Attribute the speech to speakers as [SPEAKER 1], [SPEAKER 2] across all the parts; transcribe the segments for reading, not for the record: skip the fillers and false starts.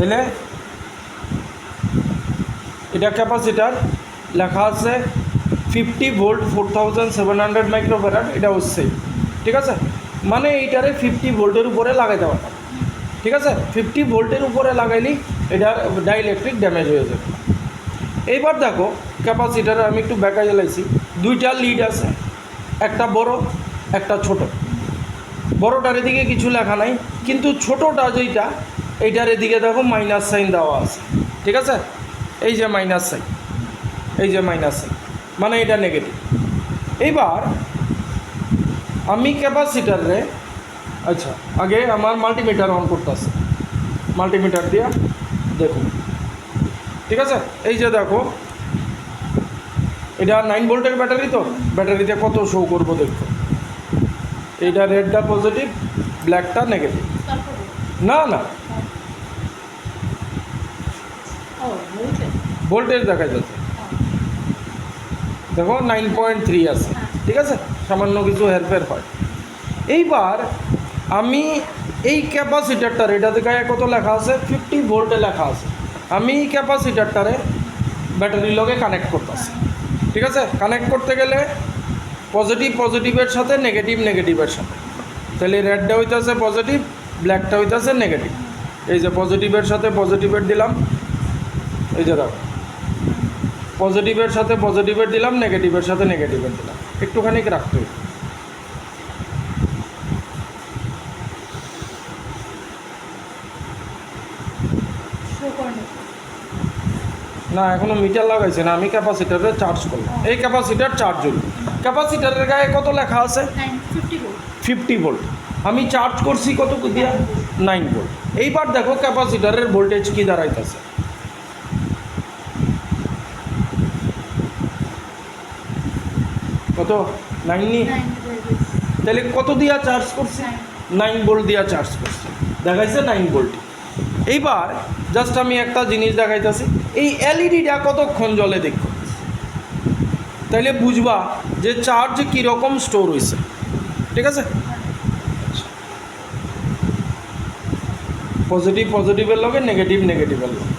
[SPEAKER 1] তাহলে এটা ক্যাপাসিটার লেখা আছে 50 ভোল্ট 4700 মাইক্রোফ্যারাড, এটা হচ্ছে ঠিক আছে, মানে এইটারে 50 ভোল্টের উপরে লাগাই দেওয়া, ঠিক আছে। 50 ভোল্টের উপরে লাগাইলেই এটার ডাইইলেকট্রিক ড্যামেজ হয়ে যাবে। এইবার দেখো ক্যাপাসিটারে আমি একটু ব্যাকা জ্বালাইছি, দুইটা লিড আছে, একটা বড় একটা ছোট। বড়টার এদিকে কিছু লেখা নাই, কিন্তু ছোটোটা যেইটা এইটার এদিকে দেখো মাইনাস সাইন দেওয়া আছে, ঠিক আছে। এই যে মাইনাস সাইন, এই যে মাইনাস সাইন, মানে এটা নেগেটিভ। এইবার আমি ক্যাপাসিটারে, আচ্ছা আগে আমার মাল্টিমিটার অন করতেছে, মাল্টিমিটার দিয়া দেখো, ঠিক আছে। এই যে দেখো এটা 9 ভোল্টের ব্যাটারি, তো ব্যাটারিতে কত শো করবো দেখো, এইটা রেডটা পজিটিভ, ব্ল্যাকটা নেগেটিভ। না না, ভোল্টেজ দেখা যাচ্ছে, দেখো 9.3 আছে, ঠিক আছে, সামান্য কিছু হেরফের হয়। এইবার আমি এই ক্যাপাসিটারটার, এটাতে গায়ে কত লেখা আছে 50 ভোল্টে লেখা আছে, আমি এই ক্যাপাসিটারটারে ব্যাটারির লগে কানেক্ট করতেছি, ঠিক আছে। কানেক্ট করতে গেলে পজিটিভ পজিটিভের সাথে, নেগেটিভ নেগেটিভের সাথে, তাহলে রেডটা হইতেছে পজিটিভ, ব্ল্যাকটা হইতেছে নেগেটিভ। এই যে পজিটিভের সাথে পজিটিভের দিলাম, এই যে দেখো পজিটিভের সাথে পজিটিভের দিলাম, নেগেটিভের সাথে নেগেটিভের দিলাম, একটুখানি রাখতে হবে। না এখনও মিটার লাগাইছে না, আমি ক্যাপাসিটারে চার্জ করলাম, এই ক্যাপাসিটার চার্জ হইল। ক্যাপাসিটারের গায়ে কত লেখা আছে 50 ভোল্ট, আমি চার্জ করছি কত দিয়া 9 ভোল্ট। এইবার দেখো ক্যাপাসিটারের ভোল্টেজ কী দাঁড়াইতেছে, কত 9 নি, তাহলে কত দিয়া চার্জ করছি 9 ভোল্ট দিয়া চার্জ করছি, দেখাইছে 9 ভোল্ট। এইবার জাস্ট আমি একটা জিনিস দেখাইতেছি, এই এলইডিটা কতক্ষণ জ্বলে দেখো, তাইলে বুঝবা যে চার্জ কীরকম স্টোর হয়েছে, ঠিক আছে। পজিটিভ পজিটিভের লগে নেগেটিভ নেগেটিভের লগে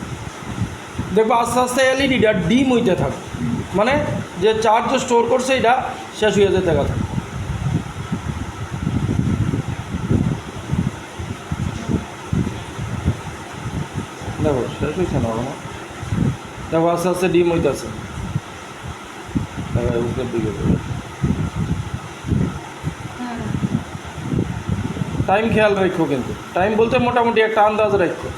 [SPEAKER 1] দেখবো আস্তে আস্তে এলইডিটা ডিম হইতে থাকে, মানে যে চার্জ স্টোর করছে এটা শেষ হয়ে যেতে থাকে। দেখো শেষ হয়েছে না, দেখো আস্তে আস্তে ডিম হইতেছে, দেখো উপরের দিকে টাইম খেয়াল রাখো, কিন্তু টাইম বলতে মোটামুটি একটা আন্দাজ রাখো।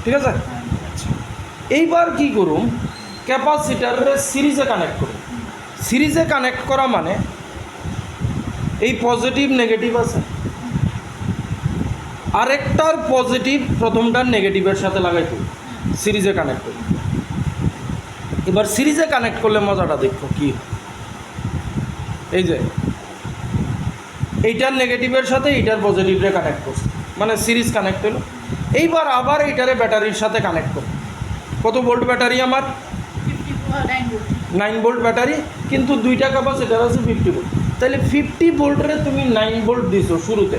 [SPEAKER 1] ঠিক আছে, এইবার কি করুম, ক্যাপাসিটারে সিরিজে কানেক্ট করুন। সিরিজে কানেক্ট করা মানে এই পজিটিভ নেগেটিভ আছে, আরেকটার পজিটিভ প্রথমটার নেগেটিভের সাথে লাগাইতে সিরিজে কানেক্ট করি। এবার সিরিজে কানেক্ট করলে মজাটা দেখো কি, এই যে এইটার নেগেটিভের সাথে এইটার পজিটিভরে কানেক্ট করছে, মানে সিরিজ কানেক্ট হলো। এইবার আবার এইটারে ব্যাটারির সাথে কানেক্ট করো, কত ভোল্ট ব্যাটারি আমার 9 ভোল্ট ব্যাটারি, কিন্তু দুইটা ক্যাপাসিটার আছে 50 ভোল্ট, তাহলে 50 ভোল্টরে তুমি 9 ভোল্ট দিছো শুরুতে,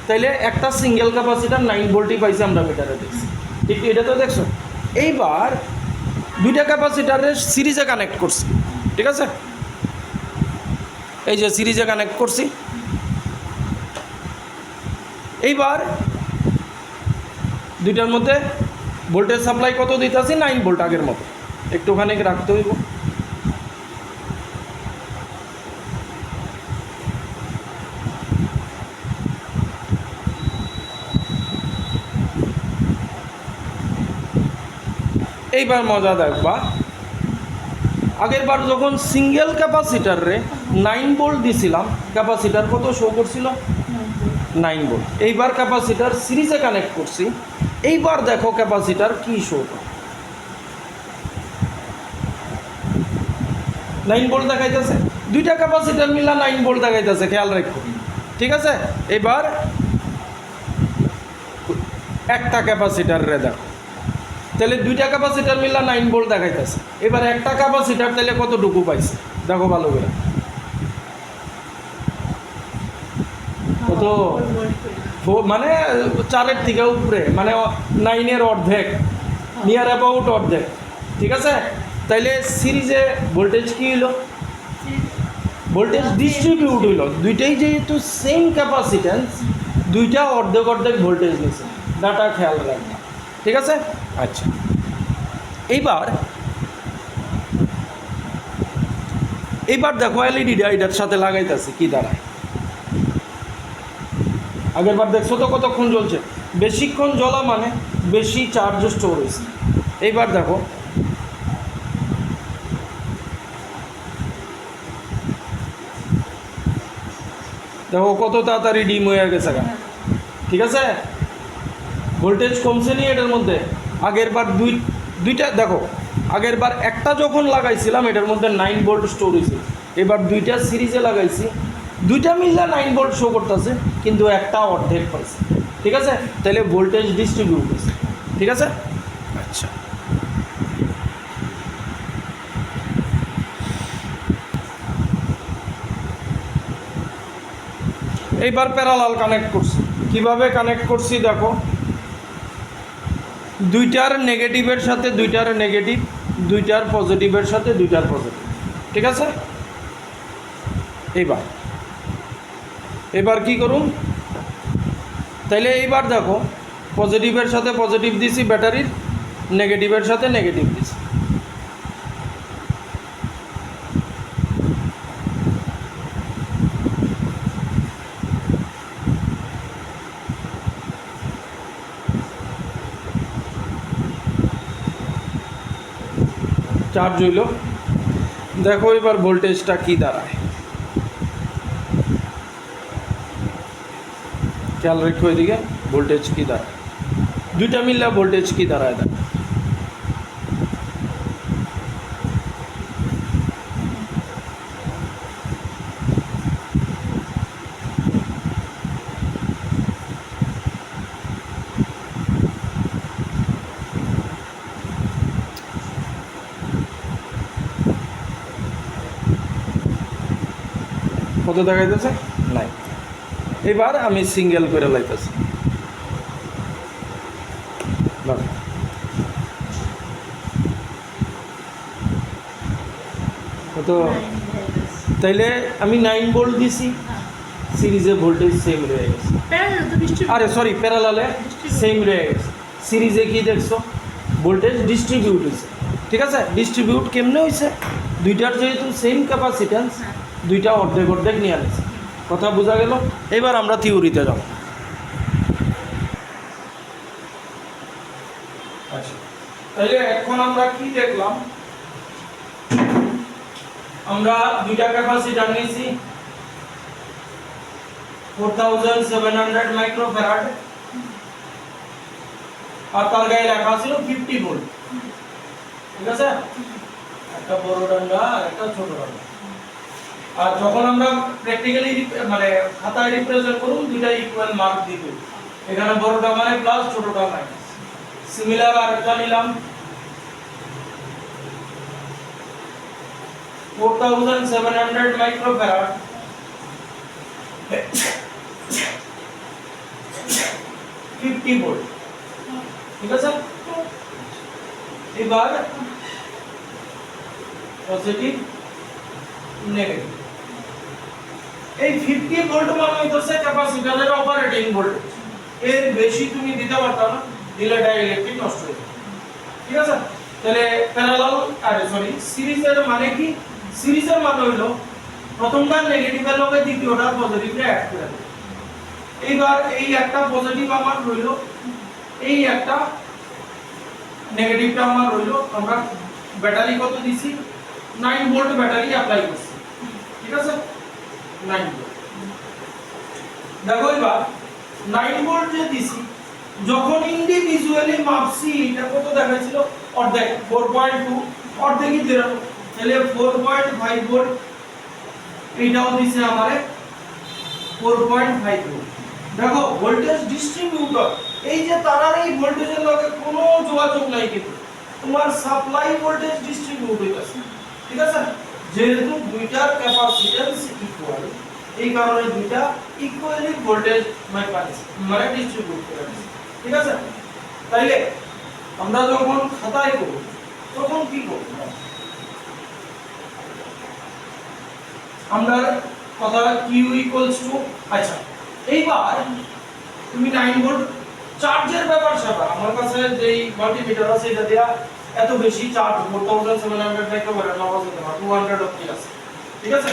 [SPEAKER 1] তাইলে একটা সিঙ্গেল ক্যাপাসিটার 9 ভোল্টই পাইছে আমরা মিটারে দেখছি, ঠিক এটা তো দেখছো। এইবার দুইটা ক্যাপাসিটারের সিরিজে কানেক্ট করছি, ঠিক আছে, এই যে সিরিজে কানেক্ট করছি। এইবার দুইটার মধ্যে ভোল্টেজ সাপ্লাই কত দিতেছি 9 ভোল্ট, আগের মতো একটুখানি রাখতে হইব। এইবার মজা দেখবা, আগের বার যখন সিঙ্গেল ক্যাপাসিটারে 9 ভোল্ট দিছিলাম, ক্যাপাসিটার কত শো করছিল 9 ভোল্ট। এইবার ক্যাপাসিটার সিরিজে কানেক্ট করছি, এইবার দেখো ক্যাপাসিটার কি শো করে 9 ভোল্ট দেখাইতেছে, দুইটা ক্যাপাসিটার মিলা 9 ভোল্ট দেখাইতেছে, খেয়াল রাখো, ঠিক আছে। এবার একটা ক্যাপাসিটারে দেখো, তাহলে দুইটা ক্যাপাসিটার মিলা 9 ভোল্ট দেখাইতেছে, এবার একটা ক্যাপাসিটার তাহলে কতটুকু পাইছে দেখো ভালো করে, কত মানে 4-এর থেকে উপরে, মানে 9-এর অর্ধেক, নিয়ার অ্যাবাউট অর্ধেক। ঠিক আছে, তাইলে সিরিজে ভোল্টেজ কী হইল, ভোল্টেজ ডিস্ট্রিবিউট হইল, দুইটাই যেহেতু সেম ক্যাপাসিট্যান্স, দুইটা অর্ধেক অর্ধেক ভোল্টেজ নিছে, ডাটা খেয়াল রাখবা। ঠিক আছে, আচ্ছা এইবার দেখো এলইডিটা এটার সাথে লাগাইতেছি কি দাঁড়ায়। আগের বার দেখছো তো কতক্ষণ জ্বলছে, বেশিক্ষণ জ্বলা মানে বেশি চার্জ স্টোর হয়েছে। এইবার দেখো দেখো কত তাড়াতাড়ি ডিম হয়ে গেছে গা। ঠিক আছে, ভোল্টেজ কমছে নি এটার মধ্যে। আগের বার দুইটা দেখো, আগের বার একটা যখন লাগাইছিলাম এটার মধ্যে 9 ভোল্ট স্টোর হয়েছে, এবার দুইটা সিরিজে লাগাইছি, দুইটা মিললে 9 ভোল্ট শো করতেছে, কিন্তু একটা অর্ধেক পাইছে। ঠিক আছে, তাহলে ভোল্টেজ ডিস্ট্রিবিউট হয়েছে। ঠিক আছে, আচ্ছা এইবার প্যারালাল কানেক্ট করছি। কিভাবে কানেক্ট করছি দেখো, দুইটার নেগেটিভের সাথে দুইটার নেগেটিভ, দুইটার পজিটিভের সাথে দুইটার পজিটিভ। ঠিক আছে, এবার কি করুন, তাইলে এইবার দেখো পজিটিভের সাথে পজিটিভ দিছি ব্যাটারির, নেগেটিভের সাথে নেগেটিভ দিছি। চার্জ হইল, দেখো এবার ভোল্টেজটা কি দাঁড়ায়, খেয়াল রেখো এদিকে ভোল্টেজ কি দাঁড়ায়, দুইটা মিললে ভোল্টেজ কি দাঁড়ায় দেখো। কত দেখাইতেছে, নাই। এবার আমি সিঙ্গেল করে লাইতেছি, কত, তাইলে আমি 9 ভোল্ট দিছি, সিরিজে ভোল্টেজ সেম রয়ে গেছে, আরে সরি প্যারালালে সেম রয়ে গেছে, সিরিজে কি দেখছো ভোল্টেজ ডিস্ট্রিবিউট হয়েছে। ঠিক আছে, ডিস্ট্রিবিউট কেমনে হয়েছে, দুইটার যেহেতু সেম ক্যাপাসিট্যান্স, দুইটা অর্ধেক অর্ধেক নিয়ে আনেছে। কথা বোঝা গেল, এবার আমরা থিওরিতে যাব। আচ্ছা, তাহলে এখন আমরা কি দেখলাম, আমরা দুইটা ক্যাপাসিটর নিয়েছি 4700 মাইক্রোফ্যারাড, আর তার গায়ে লেখা ছিল 50 ভোল্ট। ঠিক আছে, একটা বড় ডাঙ্গা আর একটা ছোট ডাঙ্গা। আর যখন আমরা প্র্যাকটিক্যালি মানে খাতায় রিপ্রেজেন্ট করুন, দুইটা ইকুয়াল মার্ক দিতে, এখানে বড়টা মানে প্লাস, ছোটটা মাইনাস। সিমিলার আরেকটা নিলাম 4700 মাইক্রোফ্যারাড, 50 ভোল্ট। ঠিক আছে, এবার পজিটিভ নেগেটিভ, এই 50 ভোল্ট মানে হচ্ছে ক্যাপাসিটরের অপারেটিং ভোল্টেজ, এর বেশি তুমি দিতে পারতা না, দিলে ডাইইলেকট্রিক নষ্ট হয়ে যাবে। ঠিক আছে, তাহলে প্যারালাল সিরিজের মানে কি, সিরিজের মানে হইলো প্রথমটা নেগেটিভের লগে দ্বিতীয়টা পজিটিভে অ্যাড করে দেব। এইবার এই একটা পজিটিভ আমার রইল, এই একটা নেগেটিভটা আমার রইল। আমরা ব্যাটারি কত দিছি, 9 ভোল্ট ব্যাটারি অ্যাপ্লাই করছি। ঠিক আছে, 9 ভোল্ট। দেখো এবার 9 ভোল্ট যে দিছি, যখন ইন্ডিভিজুয়ালি মাপছি এটা কত দেখাইছিল, অর্ধেক 4.2, অর্ধেকই দিলাম, তাহলে 4.5 ভোল্ট। এইটাও দিছে আমারে 4.5 ভোল্ট। দেখো ভোল্টেজ ডিস্ট্রিবিউটর, এই যে তারার এই ভোল্টেজের লগে কোনো যোগাযোগ নাই, কিন্তু তোমার সাপ্লাই ভোল্টেজ ডিস্ট্রিবিউট হইতাছে, ঠিক আছে? যেহেতু দুইটার ক্যাপাসিট্যান্স ইকুয়াল, এই কারণে দুইটা ইকুয়ালি ভোল্টেজ মানে ডিস্ট্রিবিউট করে দিচ্ছে, ঠিক আছে? তাইলে আমরা যখন খাতায় করব তখন কি করব? আমরা কথা Q ইকুয়ালস টু, আচ্ছা এইবার তুমি 9 ভোল্ট চার্জের ব্যাপার স্যাপার আমার কাছে যেই মাল্টিমিটার আছে এটা দেয়া এত বেশি চার্জ 4700 মাইক্রোফ্যারাড না হতে পারে 200 অবধি আছে, ঠিক আছে?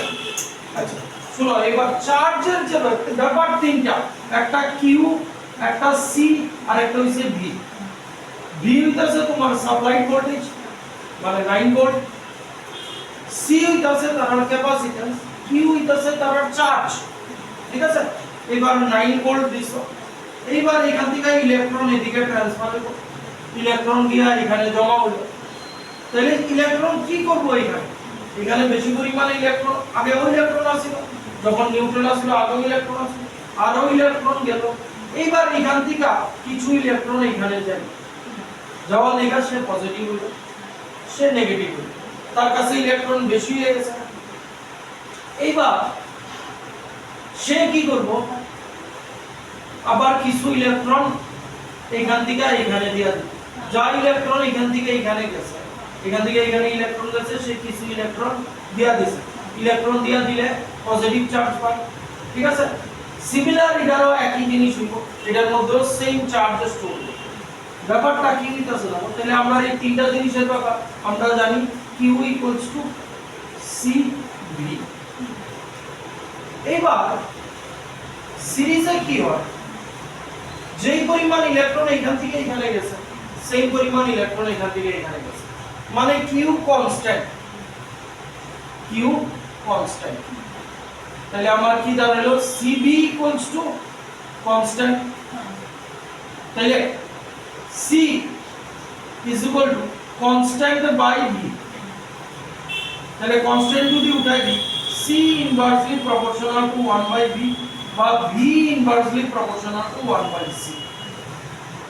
[SPEAKER 1] আচ্ছা শুনো, এবার চার্জের যে ব্যাপার তিনটা, একটা কিউ, একটা সি আর একটা হইছে ভি। ভি হইতাছে তোমার সাপ্লাই ভোল্টেজ মানে 9 ভোল্ট, সি হইতাছে তার ক্যাপাসিট্যান্স, কিউ হইতাছে তার চার্জ, ঠিক আছে? এবার 9 ভোল্ট দিছো, এইবার এখান থেকে ইলেকট্রন এদিকে ট্রান্সফার হবে, ইলেকট্রন গিয়া এখানে জমা হলো। তাহলে ইলেকট্রন কি করব এখানে? এখানে বেশি পরিমাণে ইলেকট্রন, আগেও ইলেকট্রন আসছিল, যখন নিউট্রন আসছিল আগেও ইলেকট্রন আসছিল, আরো ইলেকট্রন গেল। এইবার এখান থেকে কিছু ইলেকট্রন এখানে যায়, যাওয়ার লেখা সে পজিটিভ হইল, সে নেগেটিভ হইল, তার কাছে ইলেকট্রন বেশি হয়ে গেছে। এইবার সে কি করব? আবার কিছু ইলেকট্রন এখান থেকে এখানে দিয়া দিবে, যা ইলেকট্রন এখান থেকে এখানে গেছে, এখান থেকে এখানে ইলেকট্রন গেছে, সে কিছু ইলেকট্রন দিয়া দিছে, ইলেকট্রন দিয়া দিলে পজিটিভ চার্জ পায়, ঠিক আছে? সিমিলার এটারও একই জিনিস হইব, এটার মধ্যেও সেম চার্জ স্টোর হবে। ব্যাপারটা কি হইতাছে না? তাহলে আমরা এই তিনটা জিনিসের ব্যাপার আমরা জানি, Q ইকুয়ালস টু CV। এবার সিরিজে কি হয়? যেই পরিমাণ ইলেকট্রন এখান থেকে এখানে গেছে সেই পরিমাণ ইলেকট্রন এখান থেকে এখানে গেছে, মানে Q কনস্ট্যান্ট, Q কনস্ট্যান্ট। তাহলে আমার কি দাঁড়ালো? CB equals to constant. তাহলে C is equal to constant by V। তাহলে কনস্ট্যান্ট যদি উঠাই দিই, C inversely proportional to 1 by V বা V inversely proportional to 1 by C।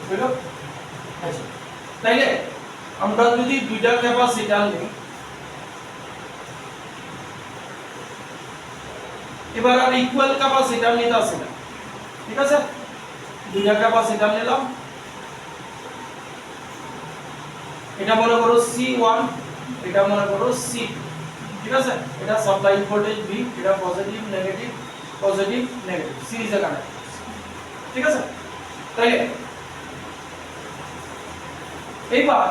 [SPEAKER 1] বুঝলো? আচ্ছা তাইলে আমরা যদি দুইটা ক্যাপাসিটর নিই, এবার আর ইকুয়াল ক্যাপাসিটর নিতে আসে না, ঠিক আছে? দুইটা ক্যাপাসিটর নিলাম, এটা মনে করো C1, এটা মনে করো C2, ঠিক আছে? এটা সাপ্লাই ভোল্টেজ V, এটা পজিটিভ নেগেটিভ পজিটিভ নেগেটিভ সিরিজে কানেক্ট, ঠিক আছে? তাইলে এইবার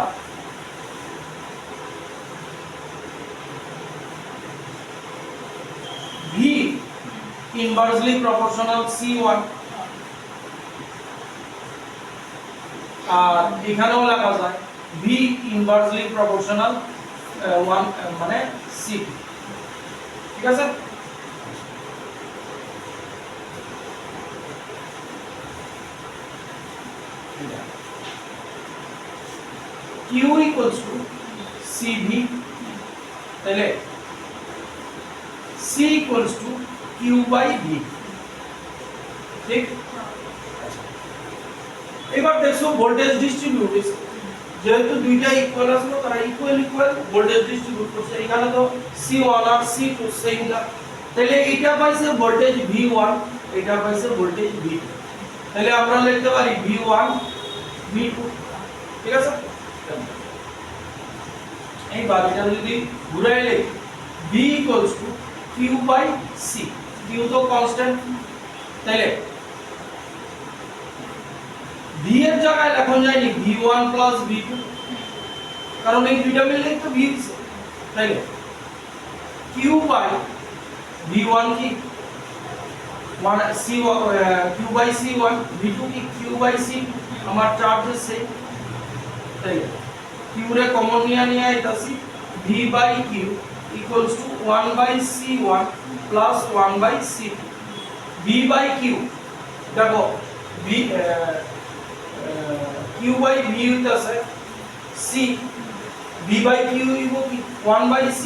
[SPEAKER 1] V inversely proportional C1 আর এখানেও লেখা যায় V inversely proportional 1 মানে C2, ঠিক আছে? Q equals to CV, তাহলে C equals to Q by V, ঠিক? এবার দেখো ভোল্টেজ ডিস্ট্রিবিউট, যেহেতু দুইটা ইকুয়াল আসলো তারা ইকুয়াল ভোল্টেজ ডিস্ট্রিবিউট করছে, এখানে তো C1 আর C2 সেম না, তাহলে এটা পাইছে ভোল্টেজ V1, এটা পাইছে ভোল্টেজ V2, তাহলে আমরা লিখতে পারি V1 V2, ঠিক আছে? এইবার এটা যদি ঘুরাই লিখি V equals to Q by C, Q তো কনস্ট্যান্ট, তাইলে V এর জায়গায় লেখা যায় নি V1 plus V2, কারণ এই দুইটা মিললেই তো V হচ্ছে, তাইলে Q by V1 কি 1 C1, Q by C1, V2 কি Q by C2, আমার চার্জ সেম, তাইলে Q রে কমন নিয়ে আইতাছি, V by Q equals to 1 by C1 plus 1 by C2। V by Q দেখো V Q by V হইতাছে C, V by Q হইব কি 1 by C,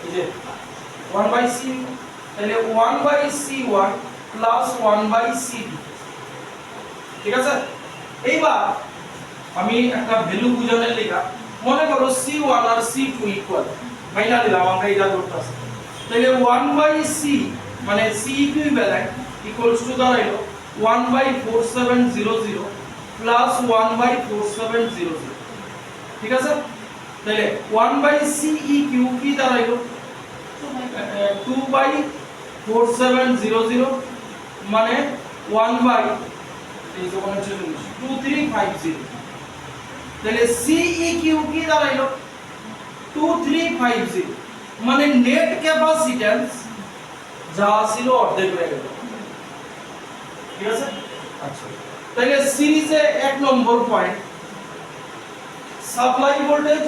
[SPEAKER 1] এই যে 1 by C, তাহলে 1 by C1 plus 1 by C2, ঠিক আছে? এইবার আমি একটা ভ্যালু বুঝানোর লেখা মনে করো C1 আর C2 ইকুয়াল মাইনা দিলাম আমরা এটা ধরতেছি তাহলে 1/c মানে C ইকুইভ্যালেন্ট ইকুয়ালস টু দাঁড়াইলো 1/4700 প্লাস 1/4700 ঠিক আছে তাহলে 1/c EQ কি দাঁড়াইলো 2/4700 মানে 1/2350 তাহলে CEQ কি দাঁড়াইলো 2350 মানে নেট ক্যাপাসিট্যান্স যা ছিল অর্ধেক হয়ে গেল ঠিক আছে আচ্ছা তাহলে সিরিজে এক নম্বর পয়েন্ট সাপ্লাই ভোল্টেজ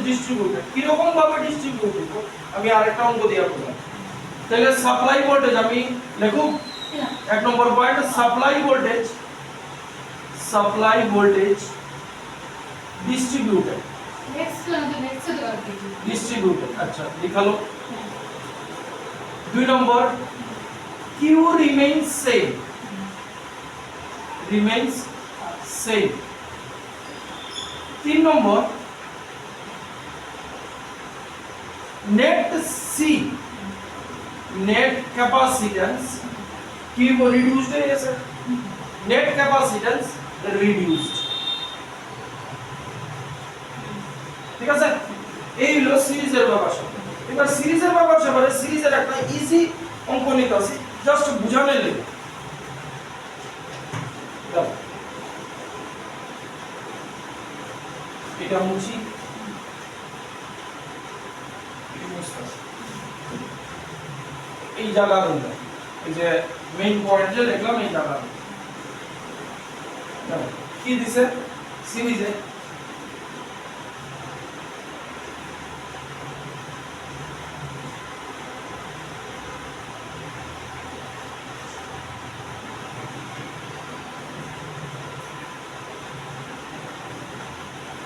[SPEAKER 1] ডিস্ট্রিবিউটেড কি রকম ভাবে ডিস্ট্রিবিউটেড আমি আরেকটা অঙ্ক দিয়া বললাম তাহলে সাপ্লাই ভোল্টেজ আমি লিখো এক নম্বর পয়েন্ট সাপ্লাই ভোল্টেজ ডিস্ট্রিবিউটেড আচ্ছা লিখালো দুই নম্বর Q remains same তিন নম্বর net capacitance কি reduced হয়ে গেছে net capacitance reduced ঠিক আছে এই হলো সিরিজের ব্যাপার এবার সিরিজের ব্যাপার সিরিজের একটা ইজি অঙ্ক নিতে আছে জাস্ট বুঝানোর লাগে এটা মুছি এই জায়গাগুলো এই যে মেইন পয়েন্টে লিখলাম এই জায়গা কি দিছে সিরিজে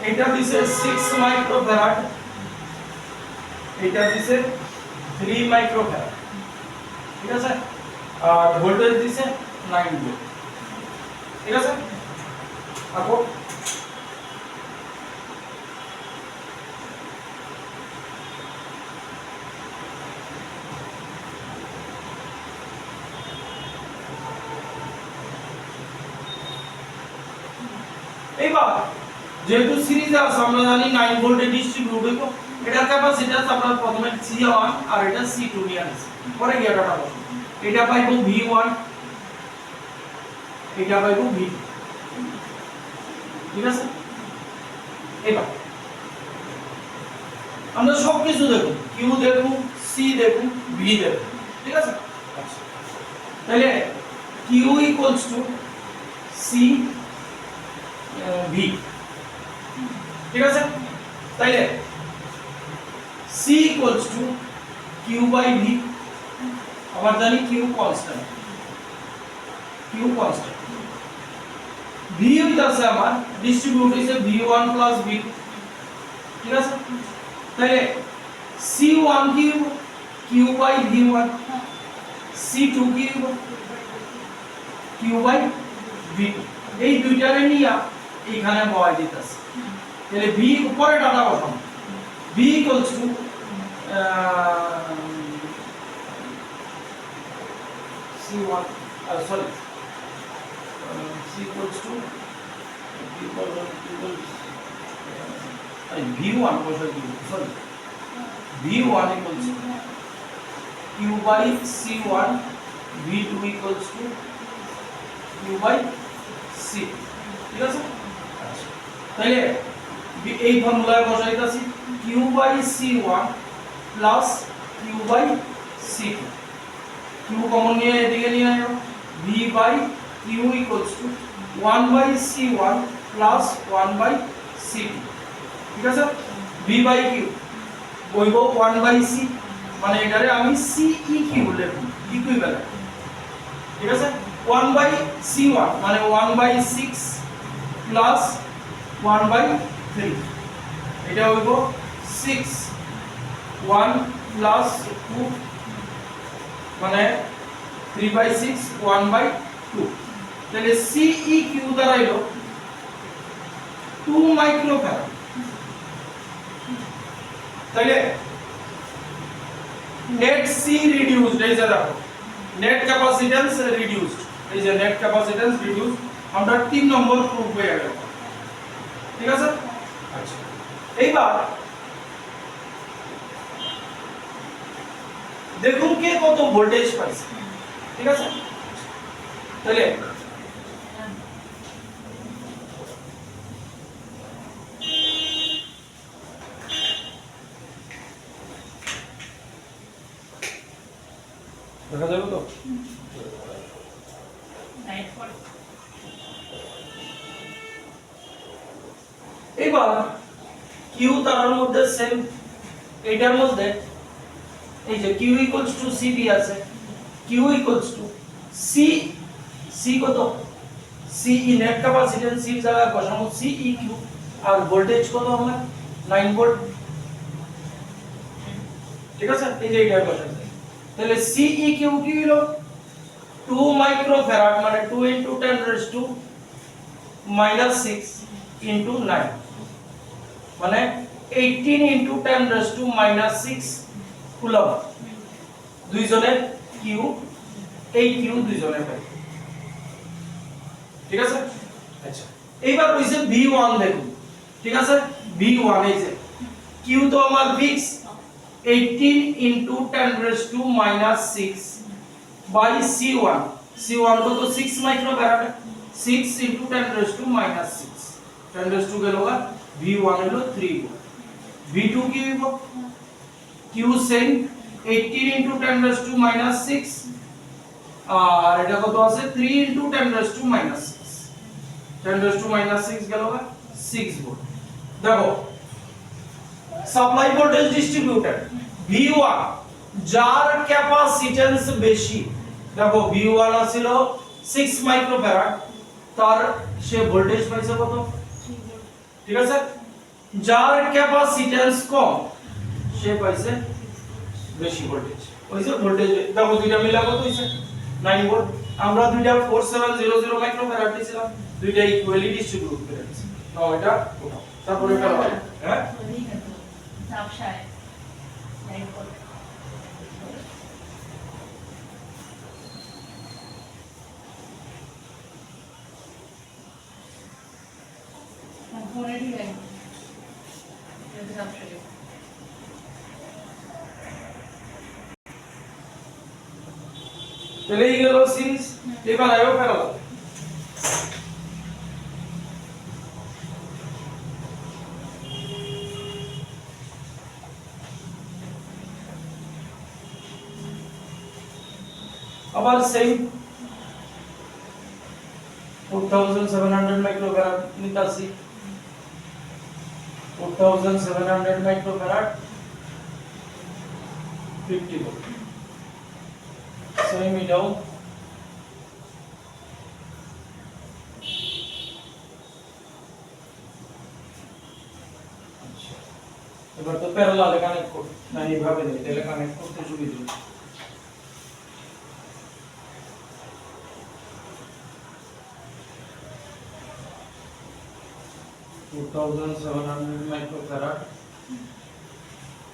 [SPEAKER 1] এটা দিছে 6 মাইক্রোফ্যারাড এটা দিছে 3 মাইক্রোফ্যারাড ঠিক আছে আর ভোল্টেজ দিছে 9 ভোল্ট ঠিক আছে আপো এবার যেহেতু সিরিজে আছে আমরা জানি 9 ভোল্টে ডিস্ট্রিবিউট হইব এটার ক্যাপাসিট্যান্স আমরা প্রথমে C1 আর এটা C2 নিয়ে আনছি পরে গিয়ে ডাটা বসাবো এটা পাইবো V1 এটা পাইবো V2 ঠিক আছে এবার আমরা সব কিছু দেখব Q দেখব C দেখব V দেখব ঠিক আছে আচ্ছা তাহলে Q C V ঠিক আছে তাইলে C Q by V আমরা জানি Q কনস্ট্যান্ট V হইতাছে আমার ডিস্ট্রিবিউট হইছে V1 প্লাস V2 ঠিক আছে তাইলে C1 কি Q by V1 C2 কি Q by V2 এই দুইটারে নিয়া এইখানে বসাই দিতেছে তাহলে V উপরে ডাটা বসাবো V C1 sorry C V1 বসাই দিব sorry V1 Q by C1 V2 Q by C ঠিক আছে তাহলে এই ফর্মুলায় বসাইতাছি Q by C1 plus Q by C2 Q common নিয়ে এদিকে নিয়ে আনো V by Q equals to 1 by C1 plus 1 by C2 ঠিক আছে V by Q বইবো 1 by C মানে এটারে আমি CEQ লিখব ইকুইভ্যালেন্ট ঠিক আছে 1 by C1 মানে 1 by 6 plus 1 by 3 এটা হইব 6 1 plus 2 মানে 3 by 6 1 by 2 তাহলে CEQ দাঁড়াইলো 2 মাইক্রোফ্যারাড। তাহলে নেট সি রিডিউসড, এই যে দেখো নেট ক্যাপাসিট্যান্স রিডিউসড, এই যে নেট ক্যাপাসিট্যান্স রিডিউসড, আমরা 3 নম্বর প্রুফ হয়ে গেল। ঠিক আছে? আচ্ছা, এইবার দেখুন কে কত ভোল্টেজ পাইছে। ঠিক আছে? তাহলে দেখা যাবে তো? এবার কিউ তার মধ্যে সেম, এটার মধ্যে এই যে Q equals to C B আছে, Q equals to C, C কত, সি ই নেট ক্যাপাসিট্যান্স সি জায়গায় বসাবো সি ই কিউ, আর ভোল্টেজ কত আমরা 9 ভোল্ট। ঠিক আছে? এই যে এইটা বসাবো, তাহলে সি ই কিউ কি হলো 2 মাইক্রোফ্যারাড, মানে 2 * 10⁻⁻6 * 9, মানে 18 * 10⁻⁻6 কুলম। দুইজনের কিউ, এই কিউ দুইজনের পাই। ঠিক আছে? আচ্ছা, এইবার হইছে V1 দেখুন। ঠিক আছে? V1 এই যে কিউ তো আমার ফিক্স 18 * 10⁻⁻6 বাই C1, C1 কত 6 মাইক্রোফ্যারাড, 6 * 10⁻⁻6, 10 গেল V1 হলো 3 ভোল্ট। V2 কি হইব, Q সেম 18 * 10⁻⁻6, আর এটা কত আছে 3 * 10⁻⁻6, 10⁻⁻6 গেল 6 ভোল্ট। দেখো সাপ্লাই ভোল্টেজ ডিস্ট্রিবিউটেড V1 যার ক্যাপাসিট্যান্স বেশি, দেখো V1 ছিল 6 মাইক্রোফ্যারাড, তার সে ভোল্টেজ পাইছে কত 3 ভোল্ট। ঠিক আছে? যার ক্যাপাসিট্যান্স কম সে পাইছে বেশি ভোল্টেজ। ওইছে ভোল্টেজ দেখো দুইটা মিলা কত হইছে 9 ভোল্ট। আমরা দুইটা 4700 মাইক্রোফ্যারাড দিছিলাম, দুইটা ইকুয়ালি ডিস্ট্রিবিউট করে দিছি। নাও এটা উঠাও, তারপরে এটা হবে হ্যাঁ
[SPEAKER 2] সাবশায় 9 ভোল্ট। ফোনে দিয়ে এটা সাবশায়
[SPEAKER 1] চলে গেল সিরিজ। এবার আয়ো প্যারালাল, আবার সেম 4700 মাইক্রোফ্যারাড নিতাছি, 4700 মাইক্রোফ্যারাড 50 ভোল্ট। সেম এটাও এবার তো প্যারালালে কানেক্ট করতে না, এইভাবে নেই তাহলে কানেক্ট করতে সুবিধা হবে। 4700 মাইক্রোফ্যারাড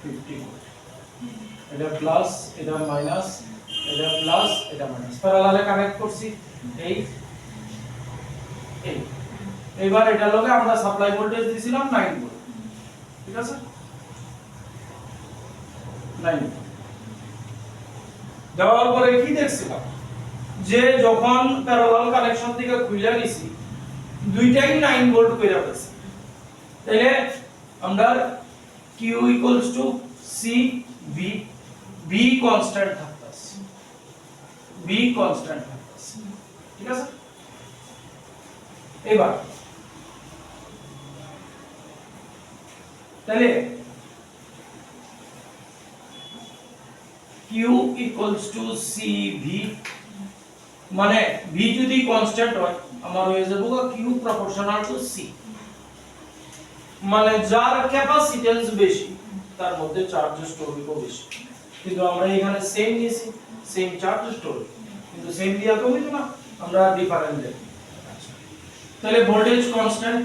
[SPEAKER 1] 50 ভোল্ট, এটা প্লাস এটা মাইনাস, এটা প্লাস এটা মাইনাস, প্যারালালে কানেক্ট করছি। এই এই এবার এটা লগে আমরা সাপ্লাই ভোল্টেজ দিছিলাম 9 ভোল্ট। ঠিক আছে? 9 দেওয়ার পরে কি দেখছিলাম যে যখন প্যারালাল কানেকশন থেকে খুলে নিছি দুইটাই 9 ভোল্ট কইরা পেছি, তাহলে আমরা Q = C V, B constant থাকতেছে, B কনস্ট্যান্ট থাকতেছে। ঠিক আছে? এবার তাহলে Q = CV, মানে V যদি কনস্ট্যান্ট হয় আমার হয়ে যাবে Q প্রপোর্শনাল টু C, মানে যার ক্যাপাসিট্যান্স বেশি তার মধ্যে চার্জ স্টোর হবে বেশি। কিন্তু আমরা এখানে সেম নিয়েছি, সেম চার্জ স্টোর, কিন্তু সেম দিয়া তো হইতো না, আমরা ডিফারেন্ট দেব। তাহলে ভোল্টেজ কনস্ট্যান্ট,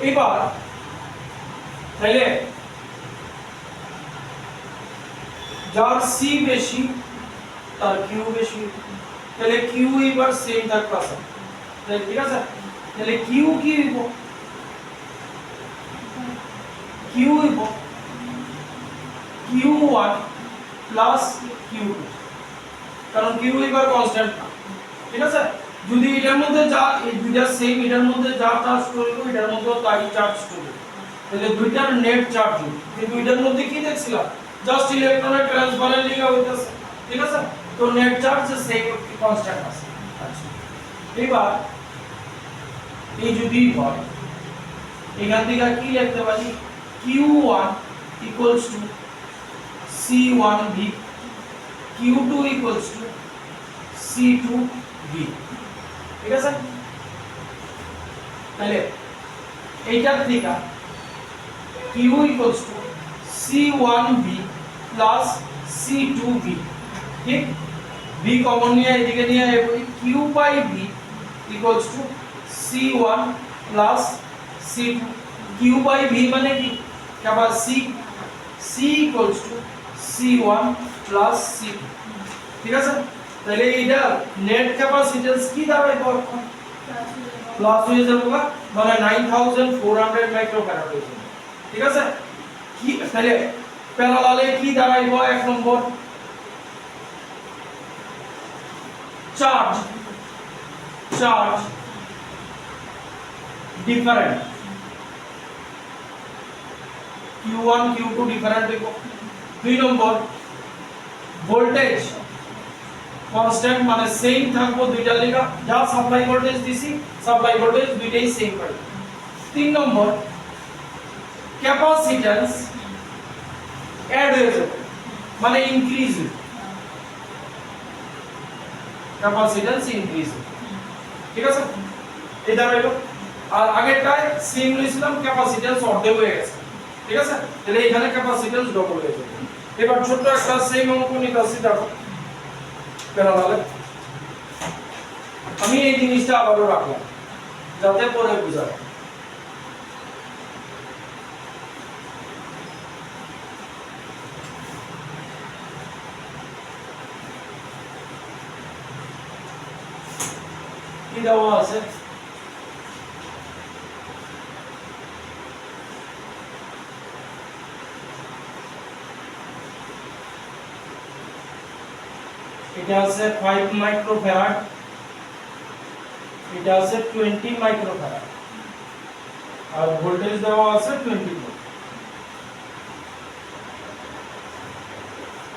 [SPEAKER 1] এবার তাহলে যার সি বেশি তার কিউ বেশি, তাহলে কিউ এবার সেম থাকবে তাহলে ঠিক আছে, তাহলে কিউ কি হইব, কিউ হইব Q1 প্লাস Q2, কারণ কিউ এবার কনস্ট্যান্ট না, ঠিক আছে। যদি এটার মধ্যে যা এই দুইটা সেম, এটার মধ্যে যা চার্জ করব এটার মধ্যেও তাই চার্জ করব, তাহলে দুইটার নেট চার্জ হবে। এই দুইটার মধ্যে কি দেখছিলাম, জাস্ট ইলেকট্রনের ট্রান্সফারের লিগা হইতাছে, ঠিক আছে। তো নেট চার্জ সেম কনস্ট্যান্ট আছে। আচ্ছা, এবার এই যদি হয় এখান থেকে কি লিখতে পারি, Q1 equals to C1V, Q2 equals to C2V, ঠিক আছে। তাহলে এইটার থেকে Q equals to C1V plus C2V, ঠিক। V কমন নিয়ে এদিকে নিয়ে Q by V equals to C1 plus C2, Q by V মানে কি, আবার C equals to C1 plus C2, ঠিক আছে। তাহলে এইটা নেট ক্যাপাসিট্যান্স কি দাঁড়াইবো এখন, প্লাস হয়ে যাবে, মানে 9400 মাইক্রোফ্যারাড হয়ে যাবে, ঠিক আছে। কি তাহলে প্যারালালে কি দাঁড়াইবো, এক নম্বর charge different, Q1 Q2 different হইব। দুই নম্বর ভোল্টেজ কনস্ট্যান্ট, মানে সেম থাকবো দুইটার লিগা, যা সাপ্লাই ভোল্টেজ দিছি সাপ্লাই ভোল্টেজ দুইটাই সেম পাই। তিন নম্বর ক্যাপাসিট্যান্স অ্যাড হয়ে যাবে, মানে ইনক্রিজ হবে, ক্যাপাসিট্যান্স ইনক্রিজ হবে, ঠিক আছে। এটা হলো, আর আগেরটায় সেম নিয়েছিলাম, ক্যাপাসিট্যান্স অর্ধেক হয়ে গেছে, ঠিক আছে। তাহলে এখানে ক্যাপাসিট্যান্স ডবল হয়ে যাবে। এবার ছোট একটা সেম অঙ্ক নিতেছি, দেখো প্যারালালে। আমি এই জিনিসটা আবারও রাখলাম যাতে পরে বুঝা যায়। কি দেওয়া আছে, এটা আছে 5 মাইক্রোফ্যারাড, এটা আছে 20 মাইক্রোফ্যারাড, আর ভোল্টেজ দেওয়া আছে 20 ভোল্ট,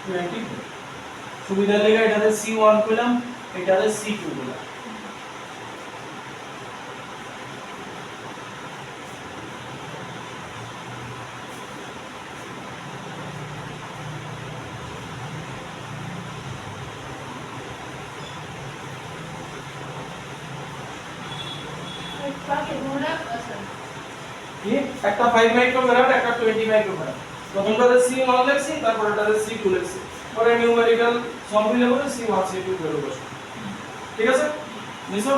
[SPEAKER 1] 20 ভোল্ট। সুবিধা লেগে এটাতে C1 পেলাম, এটাতে C2 পেলাম। কি একটা 5 মাইক্রোফ্যারাড, একটা 20 মাইক্রোফ্যারাড, প্রথমটাতে C1 লিখছি, তারপরটাতে C2 লিখছি, পরে নিউমেরিক্যাল সম দিলে পরে C1 C2 বের হবে, ঠিক আছে। নিছো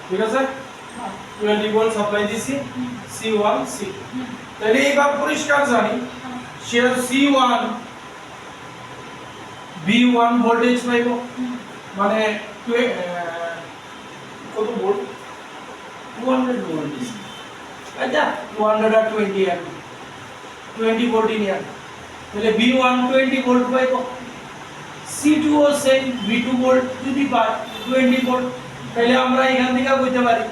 [SPEAKER 1] ঠিক আছে। 20 ভোল্ট সাপ্লাই দিছি, C1 C2, তাহলে এইবার পরিষ্কার জানি শেয়ার C1 V1 ভোল্টেজ পাইব, মানে কত ভোল্ট, 200 ভোল্ট দিছি, আচ্ছা 220 অ্যাম্পিয়ার, 20 ভোল্ট নিয়া, তাহলে V1 20 ভোল্ট পাইব। C2 ও সেম V2 ভোল্ট যদি পাই 20 ভোল্ট, তাহলে আমরা এখান থেকে বলতে পারি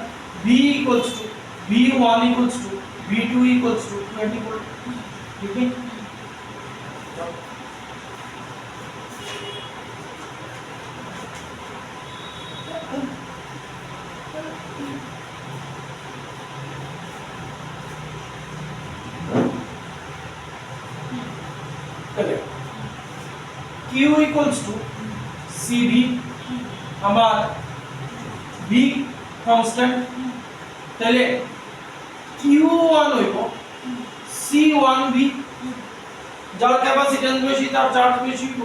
[SPEAKER 1] V equals to V1 equals to V2 equals to 20 volt, ঠিক আছে। তাহলে Q equals to CV আমার V constant তাহলে Q1 হইব C1V যার ক্যাপাসিট্যান্স বেশি তার চার্জ বেশি হইব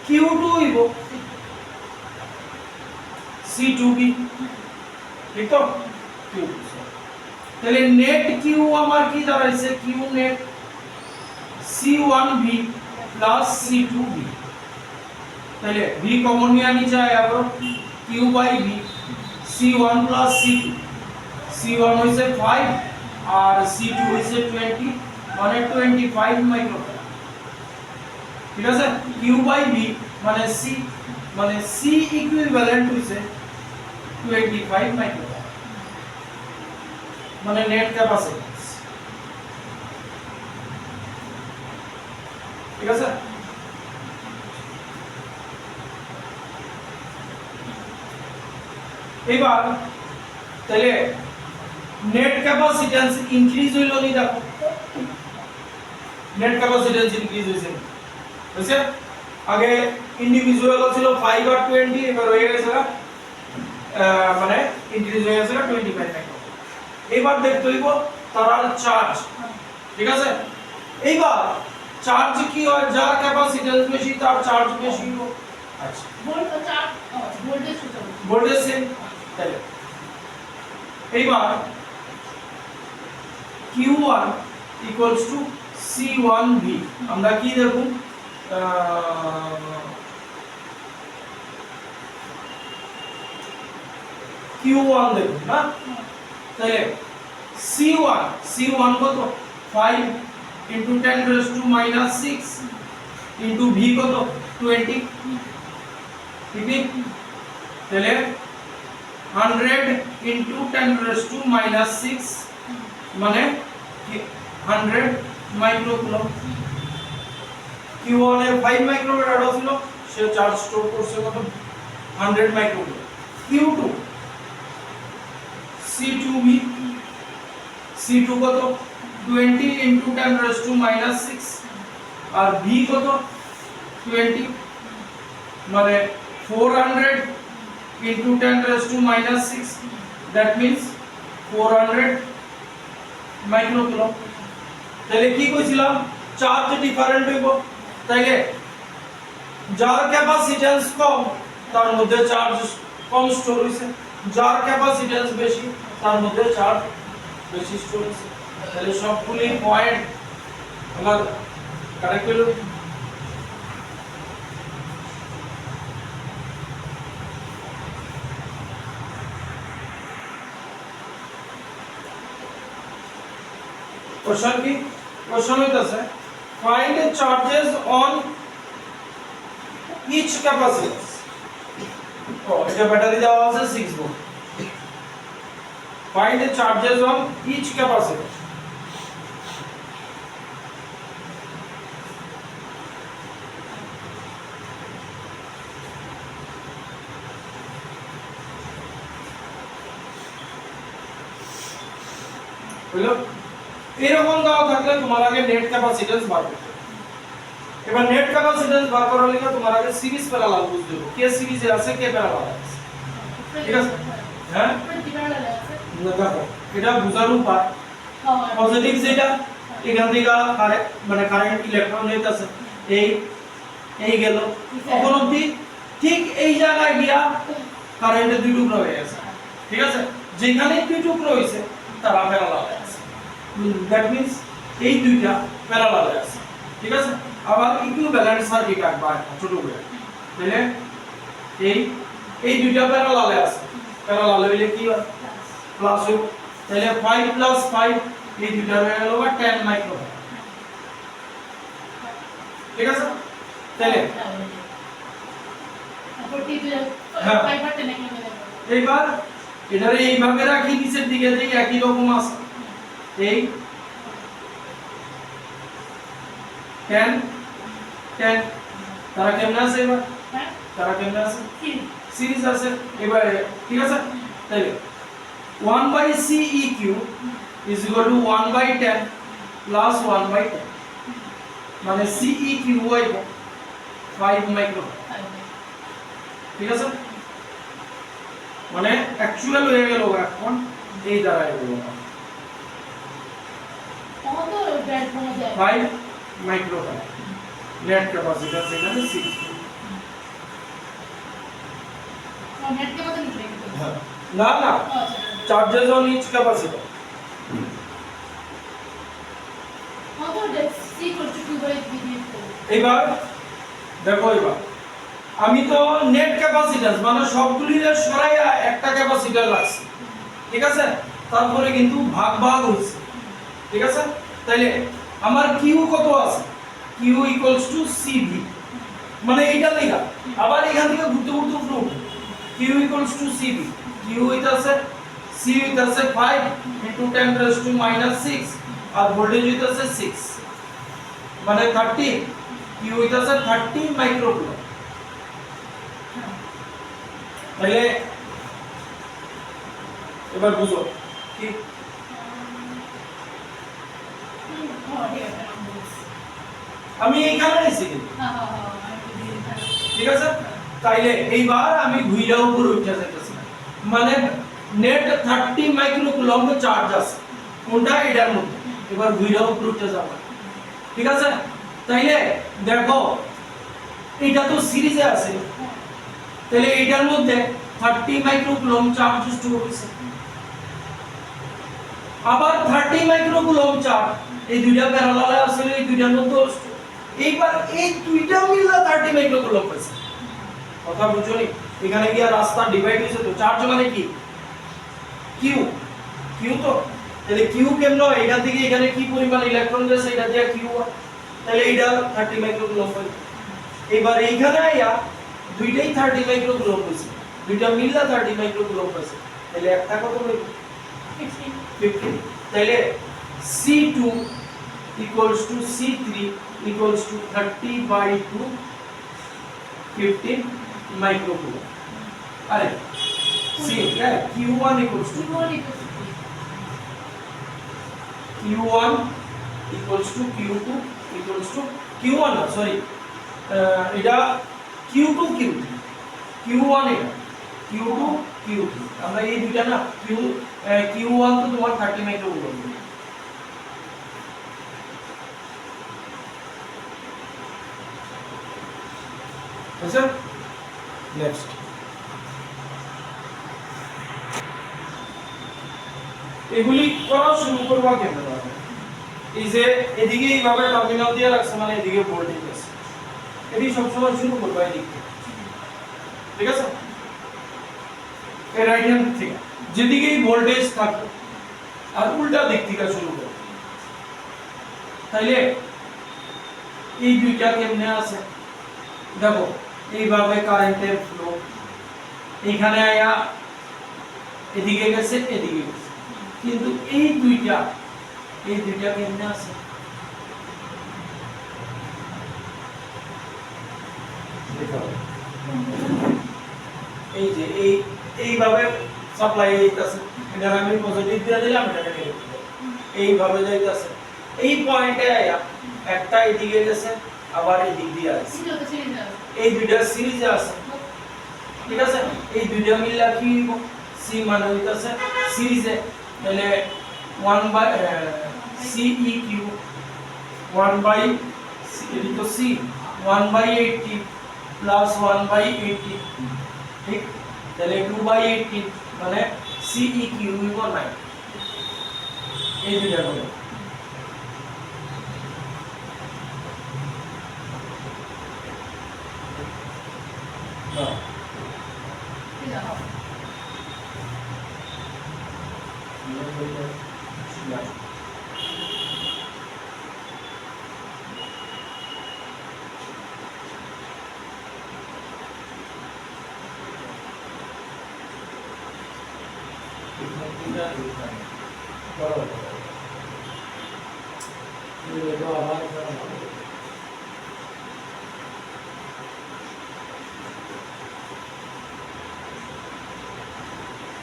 [SPEAKER 1] Q2 হইব C2V ঠিক তো Q2 তাহলে নেট Q আমার কি দাঁড়াইছে Q net C1V plus C2V তাহলে V কমন নিয়ে নিচে আয়া করো Q by V C1 plus C2 C1 হইছে 5 আর C2 হইছে 20 মানে 25 মাইক্রোফ্যারাড ঠিক আছে Q by V মানে C ইকুইভ্যালেন্ট হইছে 25 মাইক্রোফ্যারাড মানে নেট ক্যাপাসিট্যান্স ঠিক আছে এবার তাহলে নেট ক্যাপাসিট্যান্স ইনক্রিজ হইলো নি দেখো নেট ক্যাপাসিট্যান্স ইনক্রিজ হইছে বুঝছে আগে ইন্ডিভিজুয়াল ছিল 5 আর 20 এবার হয়ে গেছে মানে ইনক্রিজ হয়ে গেছে 25 মাইক্রো এবার দেখতে হইব তার চার্জ ঠিক আছে এইবার চার্জ কি হয় যার ক্যাপাসিট্যান্স বেশি তার চার্জ বেশি হবে আচ্ছা ভোল্টেজ সেম তাহলে এইবার Q1 equals to C1V আমরা কি দেব Q1 দেব না তাহলে C1 কত 5 into 10 raised to minus 6 into V কত 20 ঠিক তাহলে 100 into 10 raised to minus 6 মানে 100 মাইক্রোকুলম Q1 এর 5 মাইক্রোফ্যারাড ছিল সে চার্জ স্টোর করছে কত 100 মাইক্রোকুলম Q2 C2 কত 20 into 10 raised to minus 6 R V কত 20 মানে 400 into 10 raised to minus 6 that means 400 microcoulomb তাহলে কি কইছিলাম চার্জ ডিফারেন্ট হইব তাইলে যার ক্যাপাসিট্যান্স কম তার মধ্যে চার্জ কম স্টোর হইছে যার ক্যাপাসিট্যান্স বেশি তার মধ্যে চার্জ বেশি স্টোর হইছে তাহলে সবগুলি পয়েন্ট আমার কারেক্ট হলো क्वेश्चन की क्वेश्चन হইতাছে find the charges on each capacitance তো এটা ব্যাটারি দেওয়া আছে 6 volt find the charges on each capacitance হলো এরকম দেওয়া থাকলে তোমার আগে নেট ক্যাপাসিট্যান্স বার করতে হবে এবার নেট ক্যাপাসিট্যান্স বার করার জন্য তোমার আগে সিরিজ প্যারালাল বুঝতে হবে কে সিরিজে আছে কে প্যারালাল আছে ঠিক আছে হ্যাঁ না দেখো এটা বুঝার উপায় পজিটিভ যেটা এখান থেকে মানে কারেন্ট ইলেকট্রন হইতাছে এই গেল তখন অবধি ঠিক এই জায়গায় গিয়া কারেন্টের দুই টুকরো হয়ে গেছে ঠিক আছে যেখানে দুই টুকরো হইছে তারা প্যারালাল আছে that means এই দুইটা প্যারালাল আছে ঠিক আছে আবার ইকুইভ্যালেন্ট সার্কিট আঁকবা ছোট করে তাহলে এই দুইটা প্যারালাল আছে প্যারালাল হইলে কি হয় প্লাস হবে তাহলে 5 প্লাস 5 এই দুইটা হয়ে গেল 10 মাইক্রোফ্যারাড ঠিক আছে তাহলে এইবার এটারে এইভাবে রাখি নিচের দিকে যে একই রকম আছে এই 10 তারা কেমন আছে এবার তারা কেমন আছে সিরিজ আছে এবার ঠিক আছে তাহলে 1/CEQ is equal to 1/10 plus 1/10 মানে CEQ হইব 5 মাইক্রো, ঠিক আছে? মানে অ্যাকচুয়াল হয়ে গেল এখন এই দাঁড়ায় গেল
[SPEAKER 2] কত ব্যাট কমে যায়
[SPEAKER 1] 5 মাইক্রো ফ্যারাড। নেট ক্যাপাসিট্যান্স এখানে 6।
[SPEAKER 2] নেট কে বলতে নিতে
[SPEAKER 1] হ্যাঁ, না না, চার্জেস অন ইচ ক্যাপাসিটর।
[SPEAKER 2] কত ডেক্স সি করতে 2/3
[SPEAKER 1] এবার দেখো, এবার আমি তো নেট ক্যাপাসিট্যান্স মানে সবগুলির সরাইয়া একটা ক্যাপাসিটর রাখছি, ঠিক আছে? তারপরে কিন্তু ভাগ ভাগ হইছে, ঠিক আছে? তাইলে আমার কিউ কত আছে? কিউ ইকুয়ালস টু সিভি, মানে এইটা লেখা আবার এখান থেকে ঘুরতে ঘুরতে উপরে উঠে Q equals to CV. Q হইতাছে সি হইতাছে 5 ইনটু 10⁻⁻6 আর ভোল্টেজ হইতাছে 6 মানে 30। কিউ হইতাছে 30 মাইক্রোকুলম। তাহলে এবার বুঝো কি আমি এইখানে এসে গেছি, ঠিক আছে? তাইলে এইবার আমি ঘুইরা উপর উঠে যাইতেছি, মানে নেট 30 মাইক্রোকুলম চার্জ আছে কোনটা এটার মধ্যে। এবার ঘুইরা উপর উঠে যাব, ঠিক আছে? তাইলে দেখো এটা তো সিরিজে আছে, তাহলে এটার মধ্যে 30 মাইক্রোকুলম চার্জ স্টোর হইছে। আবার 30 মাইক্রোকুলম চার্জ এই দুইটা প্যারালালে আছে, এই দুইটার মধ্যে এইবার এই দুইটা মিলে 30 মাইক্রোকুলম পাইছে। কথা বুঝছনি? এখানে কি আর রাস্তা ডিভাইড হইছে তো? চার্জ মানে কি? কিউ, কিউ তো। তাহলে কিউ কেমন হয়? এখান থেকে এখানে কি পরিমাণ ইলেকট্রন গেছে এটা দিয়া কিউ হয়, তাহলে এটা 30 মাইক্রোকুলম পাই। এবার এইখানে আইয়া দুইটাই 30 মাইক্রোকুলম হইছে, দুইটা মিললা 30 মাইক্রোকুলম পাইছে, তাহলে একটা কত হইব? 15। তাহলে C2 equals to C3 equals to 30/2 15 microcoulomb। अरे C क्या है? Q1 equals to Q1 equals to Q2 equals to Q1 না সরি, এটা Q2 Q3 Q1 এটা Q2 Q3 আমরা এই দুইটা না Q1 তো তোমার 30 মাইক্রোকুলম। আচ্ছা নেক্সট এগুলি করা শুরু করবা কেমনে? এই যে এদিকে এইভাবে টার্মিনাল দিয়ে রাখছে মানে এদিকে ভোল্টেজ আছে, এটি সবসময় শুরু করবা এদিক থেকে, ঠিক আছে? এই রাইট হ্যান্ড থেকে যেদিকেই ভোল্টেজ থাকবে আর উল্টা দিক থেকে শুরু করবে। তাইলে এই দুইটা কেমনে আছে দেখো, এইভাবে কারেন্টের ফ্লো এখানে আয়া এদিকে গেছে এদিকে গেছে, কিন্তু এই দুইটা কেমনে আছে দেখো, এই যে এইভাবে সাপ্লাই হইতাছে, এটা আমি পজিটিভ দিয়ে দিলাম, এটা নেগেটিভ, এইভাবে যাইতাছে। এই পয়েন্টে আয়া একটা এদিকে গেছে আবার এদিক দিয়ে আছে, এই দুইটা সিরিজে আছে, ঠিক আছে? এই দুইটা মিললা কি হইব? সি মানে হইতাছে সিরিজে, তাহলে 1/CEQ 1/80 প্লাস 1/80, ঠিক? তাহলে 2/80 মানে CEQ হইব 9। এই দুইটা হলো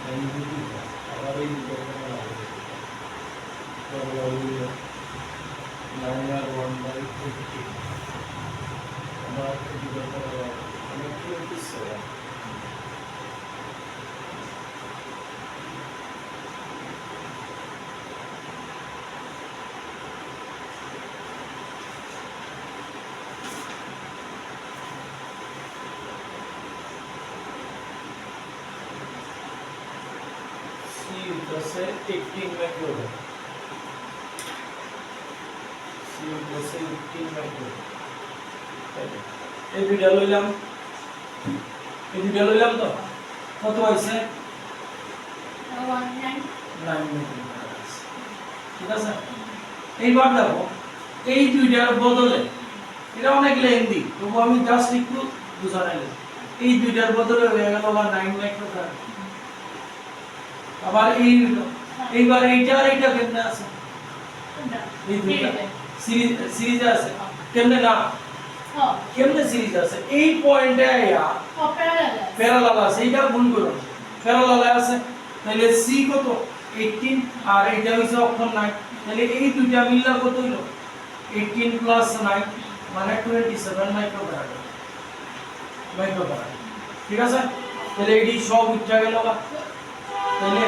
[SPEAKER 1] আবার এই দুটো লাইন আর 1/50 আবার এই দুটো অনেক 27 से 18 माइक्रोवेव C plus 18 माइक्रोवेव এই দুইটা লইলাম তো কত হইছে 9 মাইক্রোভেরাড ঠিক আছে এইবার দেখো এই দুইটার বদলে এটা অনেক লেন্দি তবু আমি জাস্ট একটু বুঝাইলাম এই দুইটার বদলে হয়ে গেল 9 মাইক্রোভেরাড আবার এইবার এইটা আর এইটা কেমনে আছে এই দুইটা সিরিজ আছে কেমনে না কেমনে সিরিজ আছে এই পয়েন্টে আয়া প্যারালাল আছে এইটা গুণ করো প্যারালাল আছে তাহলে সি কত 18 আর এইটা হইছে অক্ষর 9 তাহলে এই দুইটা মিললে কত হলো 18 প্লাস 9 মানে 27 মাইক্রোফ্যারাড ঠিক আছে তাহলে এটি সব উঠে গেল তাহলে